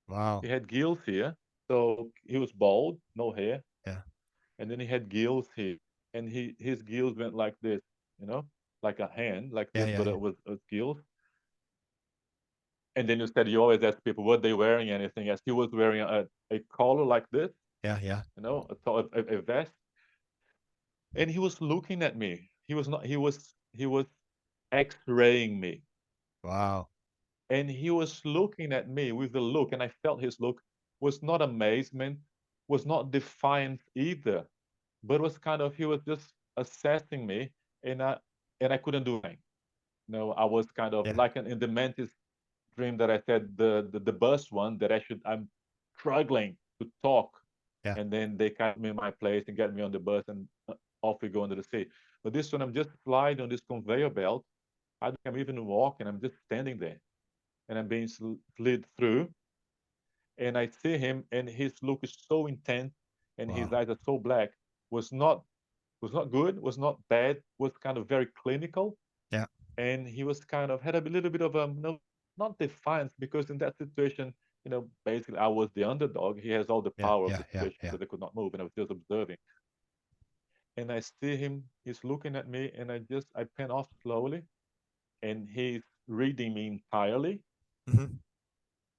Wow. He had gills here, so he was bald, no hair, Yeah. and then he had gills here, and his gills went like this, like a hand, like Yeah. this, Yeah. but Yeah. it was gills. And then you said you always ask people what they wearing, anything else. He was wearing a collar like this, Yeah. Yeah. a vest, and he was looking at me. He was not. He was X-raying me, Wow. and he was looking at me with a look, and I felt his look was not amazement, was not defiance either, but was kind of he was just assessing me, and I couldn't do anything. I was kind of Yeah. like in the Mantis dream that I said, the bus one, that I'm struggling to talk, Yeah. and then they cut me in my place and get me on the bus, and off we go into the sea. But this one, I'm just sliding on this conveyor belt. I think I'm even walking. I'm just standing there, and I'm being slid through. And I see him, and his look is so intense, and his Wow. eyes are so black. Was not was not good. Was not bad. Was kind of very clinical, Yeah. and he was kind of had a little bit of no, not defiance, because in that situation, basically I was the underdog. He has all the Yeah. power of Yeah. the Yeah. situation Yeah. because I could not move, and I was just observing. And I see him, he's looking at me, and I pan off slowly, and he's reading me entirely. Hmm.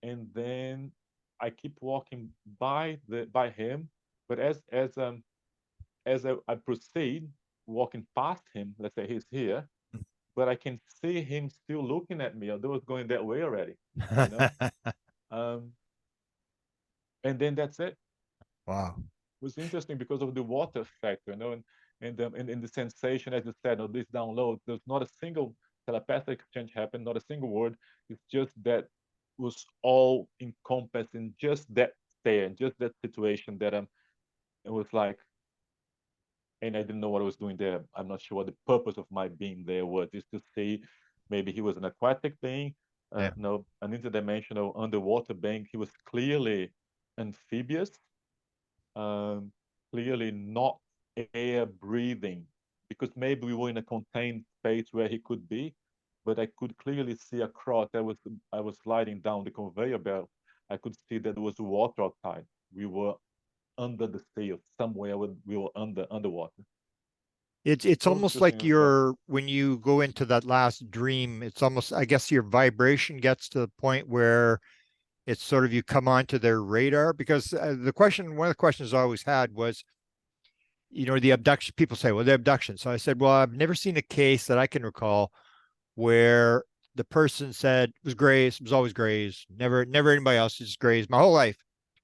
And then I keep walking by him, but as I proceed walking past him, let's say he's here, but I can see him still looking at me, although it's going that way already, you know. Um, and then that's it. Wow. It was interesting because of the water factor, and the sensation, as you said, of this download. There's not a single telepathic exchange happened, not a single word. It's just that was all encompassing just that stare, just that situation that it was like, and I didn't know what I was doing there. I'm not sure what the purpose of my being there was. Is to see maybe he was an aquatic being, Yeah. no, an interdimensional underwater being. He was clearly amphibious, um, clearly not air breathing, because maybe we were in a contained space where he could be, but I could clearly see across. I was sliding down the conveyor belt. I could see that there was water outside. We were under the sea, or somewhere we were underwater. It's So almost like interesting as well. you're when you go into that last dream, it's almost, I guess, your vibration gets to the point where it's sort of you come onto their radar. Because one of the questions I always had was, the abduction. People say, well, the abduction. So I said, well, I've never seen a case that I can recall where the person said it was grays, it was always grays, never anybody else, just grays my whole life.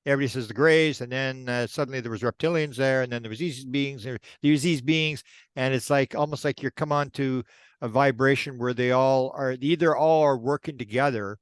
Everybody says the grays, and then suddenly there was reptilians there, and then there was these beings, there's these beings, and it's like almost like you're come on to a vibration where they either all are working together,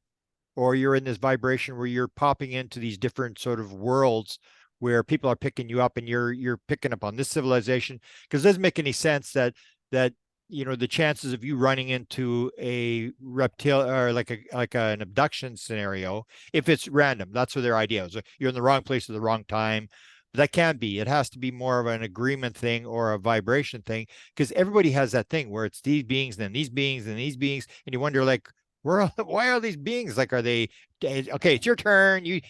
or you're in this vibration where you're popping into these different sort of worlds where people are picking you up, and you're picking up on this civilization. Because it doesn't make any sense that the chances of you running into a reptile or like an abduction scenario, if it's random, that's what their idea is. You're in the wrong place at the wrong time. But that can't be. It has to be more of an agreement thing or a vibration thing, because everybody has that thing where it's these beings, then these beings, and these beings, and you wonder, like, why are these beings, like, are they okay? It's your turn. You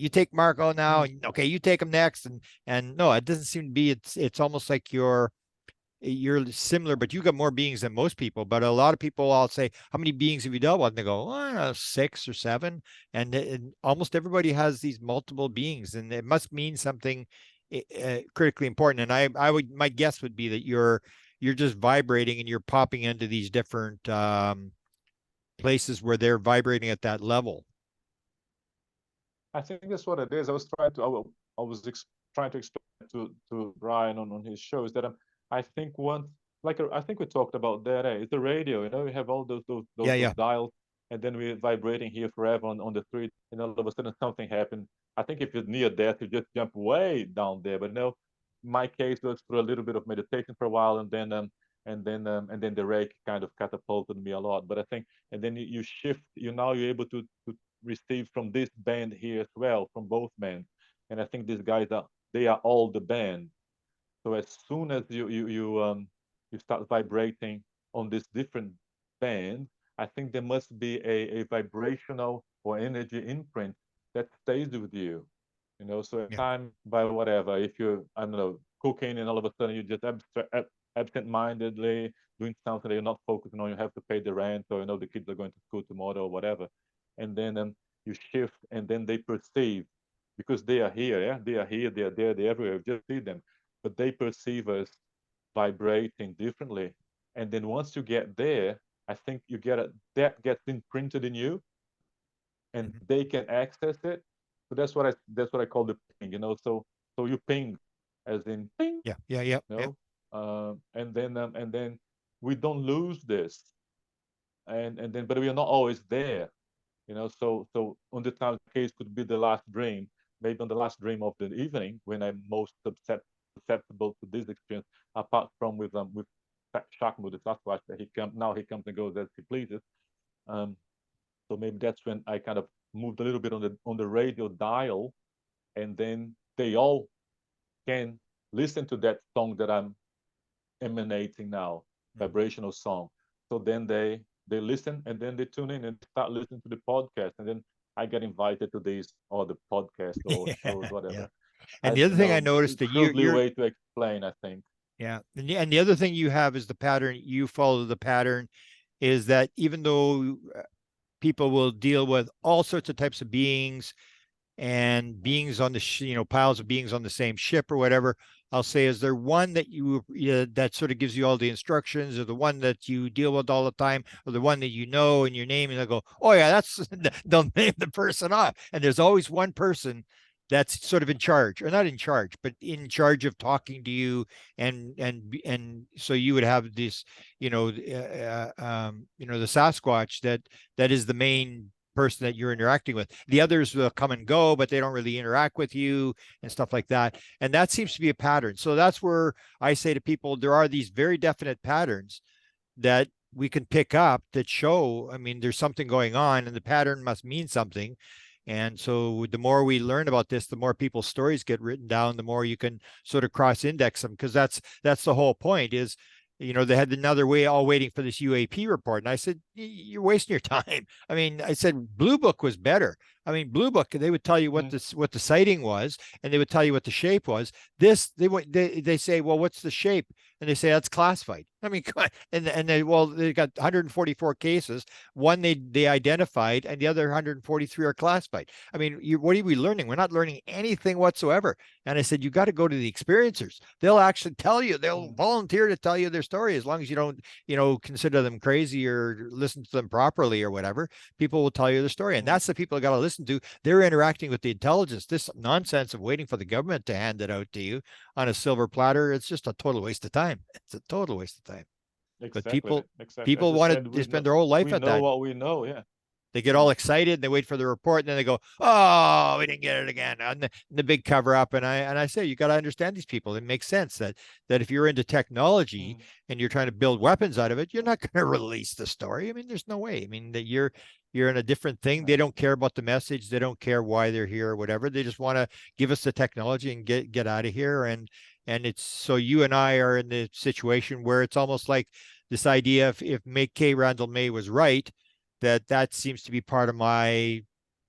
take Marco now, and okay, you take him next, and no, it doesn't seem to be. It's almost like you're similar, but you got more beings than most people. But a lot of people, I'll say, how many beings have you dealt with? And they go, oh, 6 or 7. And almost everybody has these multiple beings, and it must mean something critically important. And my guess would be that you're just vibrating, and you're popping into these different places where they're vibrating at that level. I think that's what it is. I was trying to trying to explain to Brian on his show is that I think once, like I think we talked about that. It's the radio. You have all those dials, and then we're vibrating here forever on the street, and all of a sudden something happened. I think if you're near death, you just jump way down there. But no, my case was through a little bit of meditation for a while, and then the rake kind of catapulted me a lot. But I think, and then you shift. You're able to receive from this band here as well, from both bands. And I think these guys they are all the band. So as soon as you start vibrating on this different band, I think there must be a vibrational or energy imprint that stays with you. So at time by whatever, if you're, I don't know, cooking, and all of a sudden you just absent-mindedly doing something that you're not focusing on, you have to pay the rent, or the kids are going to school tomorrow or whatever, and then you shift, and then they perceive, because they are here, they are here, they are there, they're everywhere, just see them, but they perceive us vibrating differently. And then once you get there, I think that gets imprinted in you, and they can access it. So that's what I call the ping. So you ping, as in ping. Yeah. And then we don't lose this, and then but we are not always there. So on the time, the case could be the last dream, maybe on the last dream of the evening, when I'm most susceptible to this experience, apart from with Shakmu, the Sasquatch, that he comes and goes as he pleases. So maybe that's when I kind of moved a little bit on the radio dial, and then they all can listen to that song that I'm emanating now, vibrational song. So then they listen, and then they tune in and start listening to the podcast, and then I get invited to these other podcasts or shows, whatever. And the other thing I noticed that you're way to explain, I think. Yeah. And the other thing you have is the pattern. You follow the pattern, is that even though people will deal with all sorts of types of beings, and beings on the piles of beings on the same ship or whatever, I'll say, is there one that that sort of gives you all the instructions, or the one that you deal with all the time, or the one that in your name, and they'll go, oh yeah, that's they'll name the person off. And there's always one person that's sort of in charge, or not in charge, but in charge of talking to you, and so you would have this, the Sasquatch that is the main person that you're interacting with. The others will come and go, but they don't really interact with you and stuff like that. And that seems to be a pattern. So that's where I say to people, there are these very definite patterns that we can pick up that show, there's something going on, and the pattern must mean something. And so the more we learn about this, the more people's stories get written down, the more you can sort of cross-index them, because that's the whole point, is they had another way all waiting for this UAP report. And I said, you're wasting your time. I mean, I said, Blue Book was better. I mean, Blue Book, they would tell you what the sighting was, and they would tell you what the shape was. This, they say, well, what's the shape? And they say, that's classified. I mean, and they got 144 cases. One they identified, and the other 143 are classified. I mean, what are we learning? We're not learning anything whatsoever. And I said, you got to go to the experiencers. They'll actually tell you, they'll volunteer to tell you their story, as long as you don't, consider them crazy or listen to them properly or whatever. People will tell you the story. And that's the people I got to listen to. They're interacting with the intelligence. This nonsense of waiting for the government to hand it out to you on a silver platter, it's just a total waste of time. It's a total waste of time. Exactly. But people want to spend their whole life at that. We know what we know, yeah. They get all excited and they wait for the report, and then they go, "Oh, we didn't get it again." And the big cover up. And I say, you got to understand these people. It makes sense that if you're into technology and you're trying to build weapons out of it, you're not going to release the story. I mean, there's no way. I mean, that you're in a different thing. They don't care about the message. They don't care why they're here or whatever. They just want to give us the technology and get out of here. And it's so you and I are in the situation where it's almost like this idea if K. Randall May was right, that seems to be part of my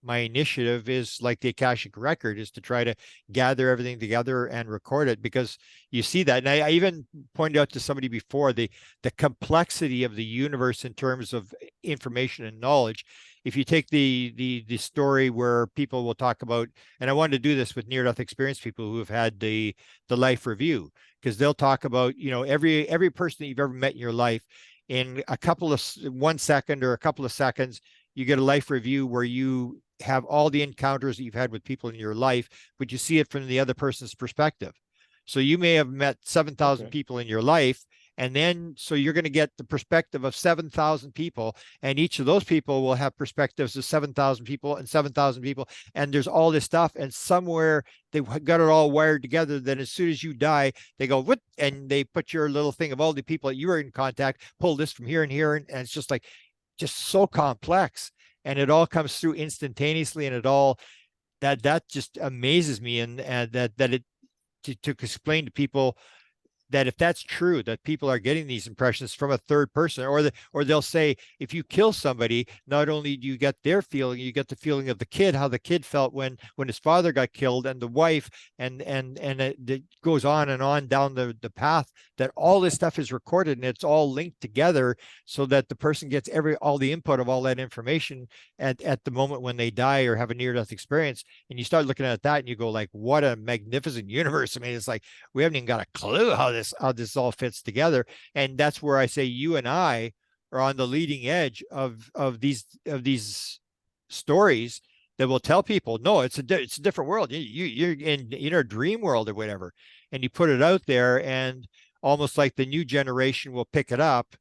initiative, is like the Akashic record, is to try to gather everything together and record it, because you see that. And I even pointed out to somebody before the complexity of the universe in terms of information and knowledge. If you take the story where people will talk about, and I wanted to do this with near-death experience people who have had the life review, because they'll talk about, every person that you've ever met in your life, in 1 second or a couple of seconds, you get a life review where you have all the encounters that you've had with people in your life, but you see it from the other person's perspective. So you may have met 7,000 people in your life, and then so you're going to get the perspective of 7,000 people, and each of those people will have perspectives of 7,000 people and 7,000 people, and there's all this stuff, and somewhere they got it all wired together. Then as soon as you die, they go, what? And they put your little thing of all the people that you were in contact, pull this from here and here, and it's just like, just so complex, and it all comes through instantaneously, and it all that just amazes me, and that it to explain to people that if that's true, that people are getting these impressions from a third person, or they'll say, if you kill somebody, not only do you get their feeling, you get the feeling of the kid, how the kid felt when his father got killed, and the wife, and it goes on and on down the path, that all this stuff is recorded and it's all linked together, so that the person gets all the input of all that information at the moment when they die or have a near-death experience. And you start looking at that and you go like, what a magnificent universe. I mean, it's like, we haven't even got a clue how this all fits together. And that's where I say you and I are on the leading edge of these stories that will tell people, no, it's a different world. You're in a dream world or whatever, and you put it out there, and almost like the new generation will pick it up,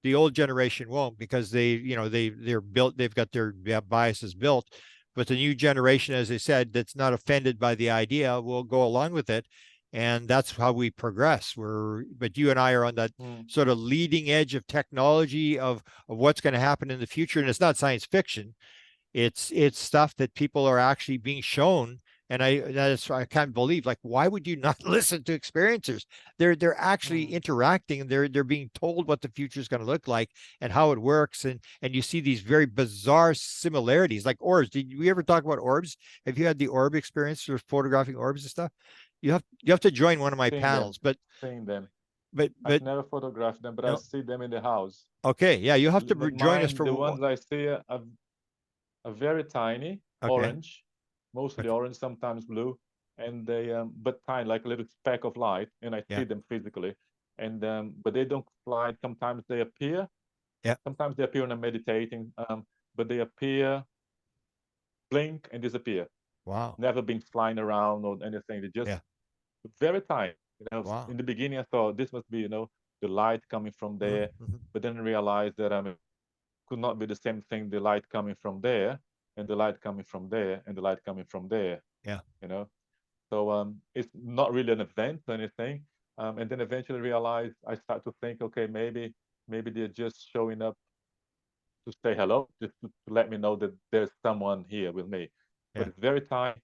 the old generation won't, because they're built, they've got their biases built. But the new generation, as I said, that's not offended by the idea, will go along with it. And that's how we progress. But you and I are on that sort of leading edge of technology of what's going to happen in the future. And it's not science fiction. It's stuff that people are actually being shown. And I can't believe, like, why would you not listen to experiencers? They're actually interacting, and they're being told what the future is going to look like and how it works. And you see these very bizarre similarities, like orbs. Did we ever talk about orbs? Have you had the orb experience or photographing orbs and stuff? You have to join one of my panels, but seeing them. But I've never photographed them, but I see them in the house. Okay, yeah, you have to join us for the ones I see are very tiny, orange, mostly orange, sometimes blue, and they but tiny, like a little speck of light, and I see them physically. And but they don't fly. Sometimes they appear. Yeah. Sometimes they appear when I'm meditating. But they appear, blink, and disappear. Wow. Never been flying around or anything. They just very tiny. Wow. In the beginning, I thought this must be, the light coming from there, but then I realized that could not be the same thing. The light coming from there, and the light coming from there, and the light coming from there. Yeah. So it's not really an event or anything. And then eventually realized, I start to think, okay, maybe they're just showing up to say hello, just to let me know that there's someone here with me. But it's very tiny,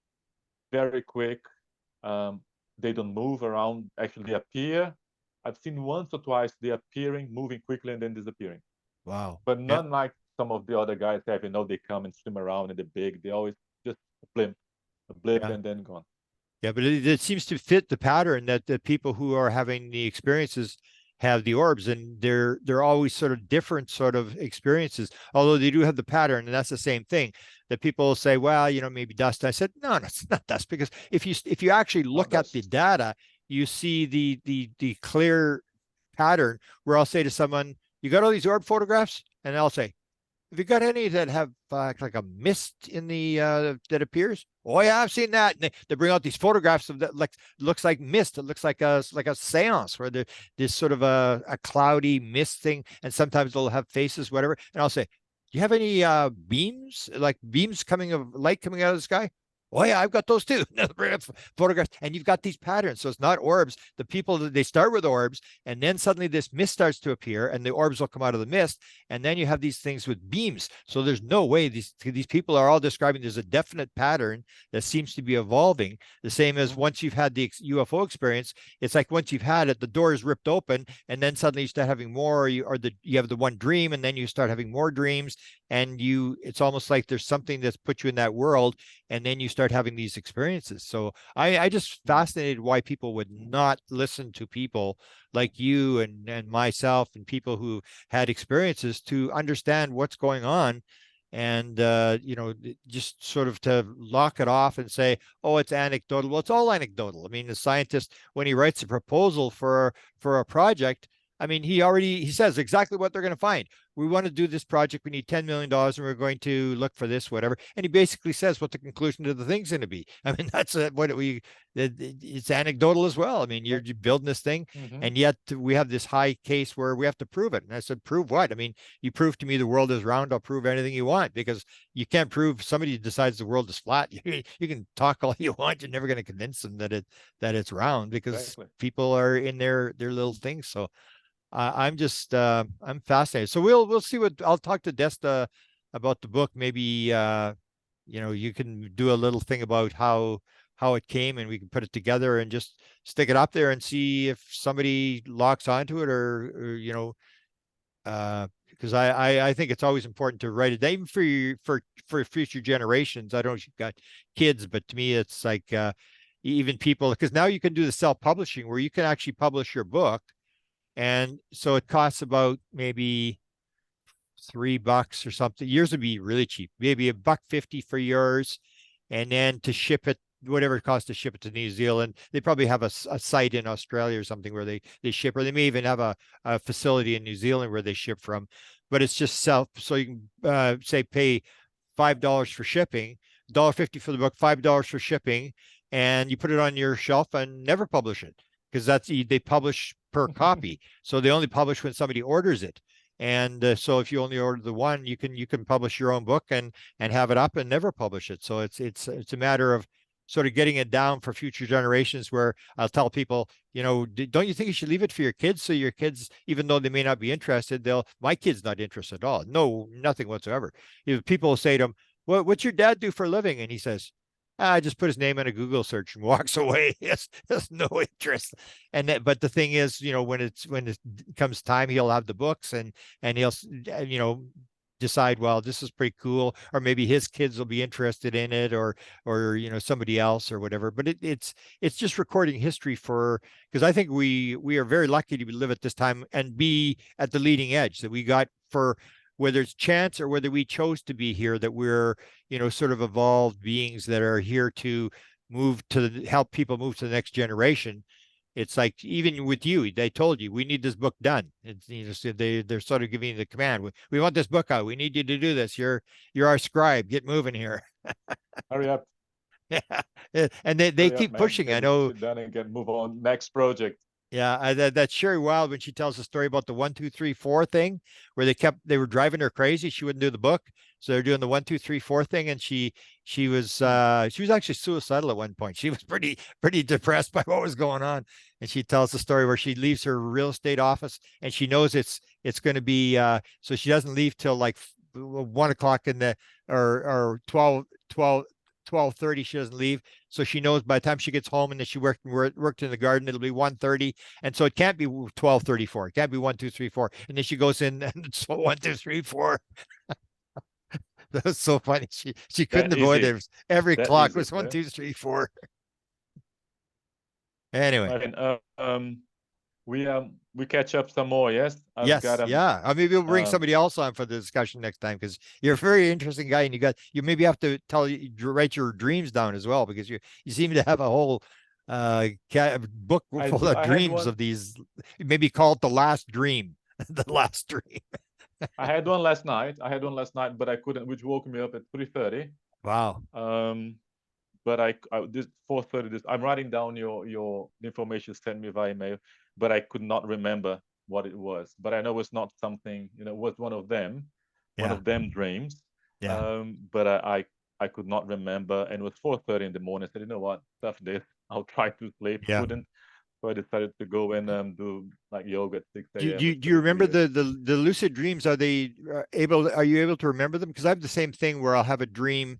very quick. They don't move around. Actually, they appear, I've seen once or twice they appearing, moving quickly, and then disappearing. Wow. But Yeah. not like some of the other guys have. They come and swim around and they're big. They always just a blip, Yeah. and then gone. Yeah, but it seems to fit the pattern that the people who are having the experiences have the orbs, and they're always sort of different sort of experiences, although they do have the pattern, and that's the same thing that people will say, well, maybe dust. I said, no, it's not dust, because if you actually look at the data, you see the clear pattern where I'll say to someone, you got all these orb photographs? And I'll say, have you got any that have like a mist in the that appears? Oh yeah, I've seen that. And they bring out these photographs of that, like looks like mist. It looks like a seance where there's sort of a cloudy mist thing, and sometimes they'll have faces, whatever. And I'll say, do you have any beams, like beams coming of light coming out of the sky? Oh yeah, I've got those too. Bring up photographs, and you've got these patterns. So it's not orbs. The people, they start with orbs, and then suddenly this mist starts to appear, and the orbs will come out of the mist, and then you have these things with beams. So there's no way these people are all describing there's a definite pattern that seems to be evolving. The same as once you've had the UFO experience, it's like once you've had it, the door is ripped open, and then suddenly you start having more. You have the one dream, and then you start having more dreams, and it's almost like there's something that's put you in that world, and then you start having these experiences. So I just fascinated why people would not listen to people like you and myself and people who had experiences to understand what's going on, and just sort of to lock it off and say, oh, it's anecdotal. Well, it's all anecdotal. I mean, the scientist, when he writes a proposal for a project, I mean, he says exactly what they're going to find. We want to do this project. We need $10 million, and we're going to look for this, whatever. And he basically says what the conclusion of the thing's going to be. I mean, that's it's anecdotal as well. I mean, you're building this thing, and yet we have this high case where we have to prove it. And I said, prove what? I mean, you prove to me the world is round, I'll prove anything you want, because you can't prove somebody decides the world is flat. You can talk all you want. You're never going to convince them that it's round, because people are in their little things. So I'm just I'm fascinated. So we'll see I'll talk to Desta about the book. Maybe you can do a little thing about how it came, and we can put it together and just stick it up there and see if somebody locks onto it, or because I think it's always important to write it, even for future generations. I don't know if you've got kids, but to me it's like even people, because now you can do the self-publishing where you can actually publish your book. And so it costs about maybe $3 or something. Yours would be really cheap, maybe $1.50 for yours. And then to ship it, whatever it costs to ship it to New Zealand, they probably have a site in Australia or something where they ship, or they may even have a facility in New Zealand where they ship from. But it's just so you can say pay $5 for shipping, $1.50 for the book, $5 for shipping, and you put it on your shelf and never publish it, because they publish per copy. So they only publish when somebody orders it. And so if you only order the one, you can publish your own book and have it up and never publish it. So it's a matter of sort of getting it down for future generations, where I'll tell people, don't you think you should leave it for your kids? So your kids, even though they may not be interested, my kid's not interested at all. No, nothing whatsoever. People will say to him, what's your dad do for a living? And he says, I just put his name in a Google search and walks away. Has no interest. But the thing is, when it comes time, he'll have the books and he'll, decide, well, this is pretty cool, or maybe his kids will be interested in it, or somebody else or whatever. But it's just recording history because I think we are very lucky to live at this time and be at the leading edge, that we got, for whether it's chance or whether we chose to be here, that we're, sort of evolved beings that are here to help people move to the next generation. It's like, even with you, they told you, we need this book done. It's, they're sort of giving you the command. We want this book out. We need you to do this. You're our scribe. Get moving here. Hurry up. Yeah. And they keep pushing. I know. Done and move on next project. Yeah, that's Sherry Wild, when she tells the story about the 1, 2, 3, 4 thing, where they were driving her crazy. She wouldn't do the book, so they're doing the 1, 2, 3, 4 thing, and she was actually suicidal at one point. She was pretty depressed by what was going on, and she tells the story where she leaves her real estate office, and she knows it's going to be so she doesn't leave till like 1 o'clock or 12 12:30 she doesn't leave, so she knows by the time she gets home and then she worked in the garden, it'll be 1:30, and so it can't be 12:34. It can't be 1, 2, 3, 4, and then she goes in and it's 1, 2, 3, 4. That was so funny. She couldn't That avoid easy. it. Every That clock easy. was 1, Yeah. 2, 3, 4. Anyway, And we catch up some more. Yes, I've yes, got yeah. Maybe we'll bring um somebody else on for the discussion next time, because you're a very interesting guy, and you maybe have to write your dreams down as well, because you seem to have a whole book full of I had dreams one. of these. Maybe call it the last dream. The last dream. I had one last night. But I couldn't, which woke me up at 3:30. Wow. But this 4:30. This I'm writing down your information sent me via email, but I could not remember what it was. But I know it's not something, it was one of them, Yeah. dreams. Yeah. But I could not remember, and it was 4:30 in the morning. I said, you know what, stuff this. I'll try to sleep. Yeah. Couldn't. So I decided to go and do like yoga at 6 Do, a.m. do, It's do you pretty remember weird. the lucid dreams? Are you able to remember them? Because I have the same thing where I'll have a dream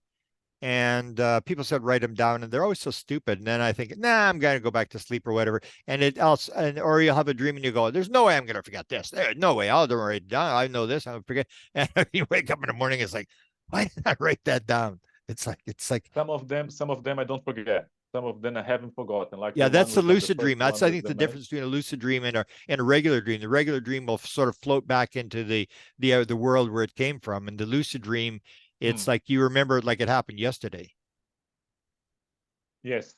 and people said write them down, and they're always so stupid. And then I think, nah, I'm gonna go back to sleep or whatever. And or you'll have a dream and you go, there's no way I'm gonna forget this. There's no way I'll write it down. I know this. I'll forget. And you wake up in the morning, it's like, why did I write that down? It's like Some of them I don't forget. Some of them I haven't forgotten. Like yeah, the one that's the with the lucid dream. first That's one I with think the the man. difference between a lucid dream and a regular dream. The regular dream will sort of float back into the world where it came from, and the lucid dream, it's like you remember it like it happened yesterday. Yes,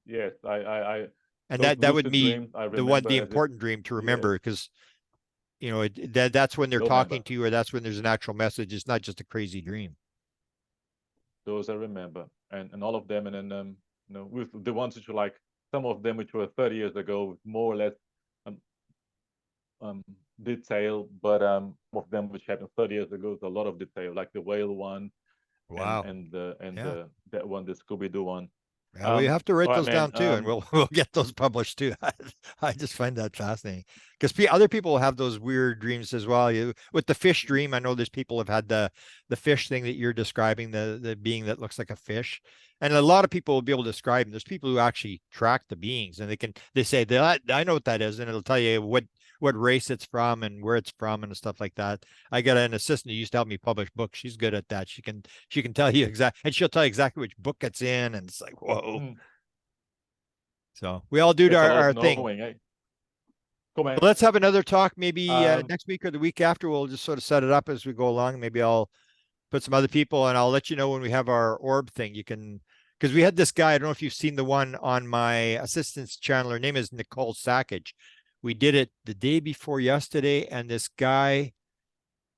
yes. And Those that would lucid be dreams I the remember as if important dream to yes, remember, because that's when they're those I talking remember. to you, or that's when there's an actual message. It's not just a crazy dream. Those I remember, and all of them, and then with the ones which were like some of them which were 30 years ago, more or less um, um detail, but some of them which happened 30 years ago, is a lot of detail, like the whale one, and Wow. Yeah. the that one, the Scooby Doo one. Yeah, well, you have to write All right, those down man. too, and we'll get those published too. I just find that fascinating, because other people have those weird dreams as well. With the fish dream, I know there's people have had the fish thing that you're describing, the being that looks like a fish, and a lot of people will be able to describe them. There's people who actually track the beings, and they say that I know what that is, and it'll tell you what race it's from and where it's from and stuff like that. I got an assistant who used to help me publish books. She's good at that. She can tell you and she'll tell you exactly which book it's in, and it's like, whoa. So we all do That's a lot our of thing. knowing, eh? Cool, man. But let's have another talk maybe Um, next week or the week after. We'll just sort of set it up as we go along. Maybe I'll put some other people, and I'll let you know when we have our orb thing. Because we had this guy, I don't know if you've seen the one on my assistant's channel. Her name is Nicole Sasquatch. We did it the day before yesterday, and this guy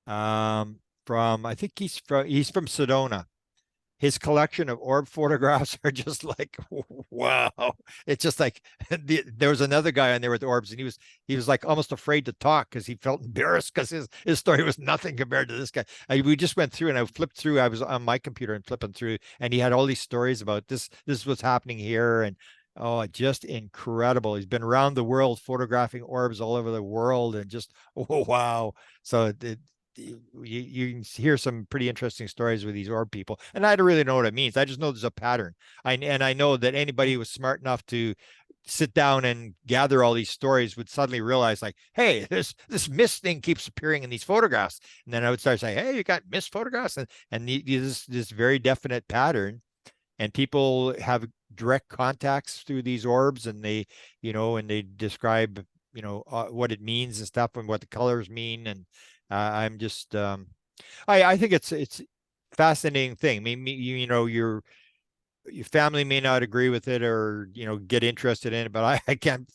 from, I think he's from Sedona. His collection of orb photographs are just like, wow. It's just like there was another guy on there with orbs, and he was like almost afraid to talk because he felt embarrassed because his story was nothing compared to this guy. We just went through, and I flipped through. I was on my computer and flipping through, and he had all these stories about this was happening here, and oh, just incredible. He's been around the world photographing orbs all over the world, and just oh wow. So you hear some pretty interesting stories with these orb people, and I don't really know what it means. I just know there's a pattern. I know that anybody who was smart enough to sit down and gather all these stories would suddenly realize, like, hey, this mist thing keeps appearing in these photographs, and then I would start saying, hey, you got mist photographs, and this very definite pattern, and people have direct contacts through these orbs, and they describe what it means and stuff, and what the colors mean, and I'm just I think it's fascinating thing. I mean, your family may not agree with it or get interested in it, but I can't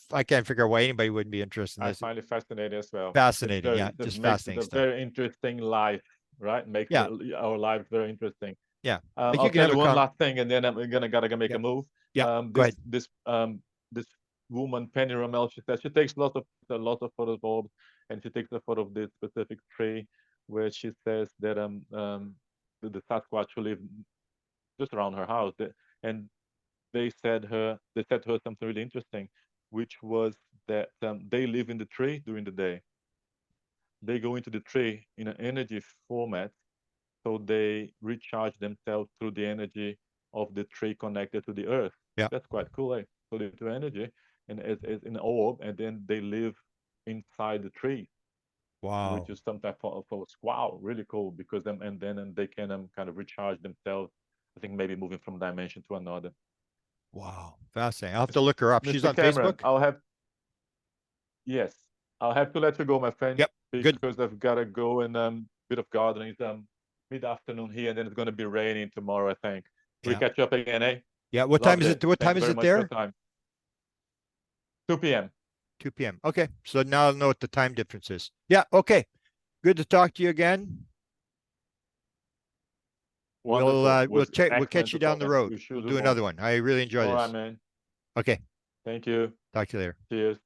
figure out why anybody wouldn't be interested in I this. find it fascinating as well. Fascinating, yeah, That just makes it fascinating a stuff. very interesting life, right? Makes Yeah, our lives very interesting. yeah. Like I'll you can tell have you a one last thing, and then I'm gotta make yeah, a move. yeah. Go ahead. This woman, Penny Rommel, she says she takes a lot of photos of orbs, and she takes a photo of this specific tree, where she says that the Sasquatch who live just around her house, and they said to her something really interesting, which was that they live in the tree during the day. They go into the tree in an energy format, so they recharge themselves through the energy of the tree connected to the earth. Yeah. That's quite cool, eh? So little energy, and it's an orb, and then they live inside the tree, Wow. which is sometimes for wow, really cool, because then they can kind of recharge themselves. I think maybe moving from dimension to another. Wow. Fascinating. I'll have to look her up. She's Mr. on Cameron, Facebook? Yes, I'll have to let you go, my friend. Yep. Good. Because I've got to go and bit of gardening. It's mid-afternoon here, and then it's going to be raining tomorrow, I think. We Yeah. catch up again, eh? Yeah. What time Loved is it? What Thank time you is very it much for your there? time. 2 p.m. 2 p.m. Okay. So now I'll know what the time difference is. Yeah. Okay. Good to talk to you again. Wonderful. We'll catch Excellent you to down the talk. road. We should We'll do do more. another one. I really enjoy All this. right, man. Okay. Thank you. Talk to you later. Cheers.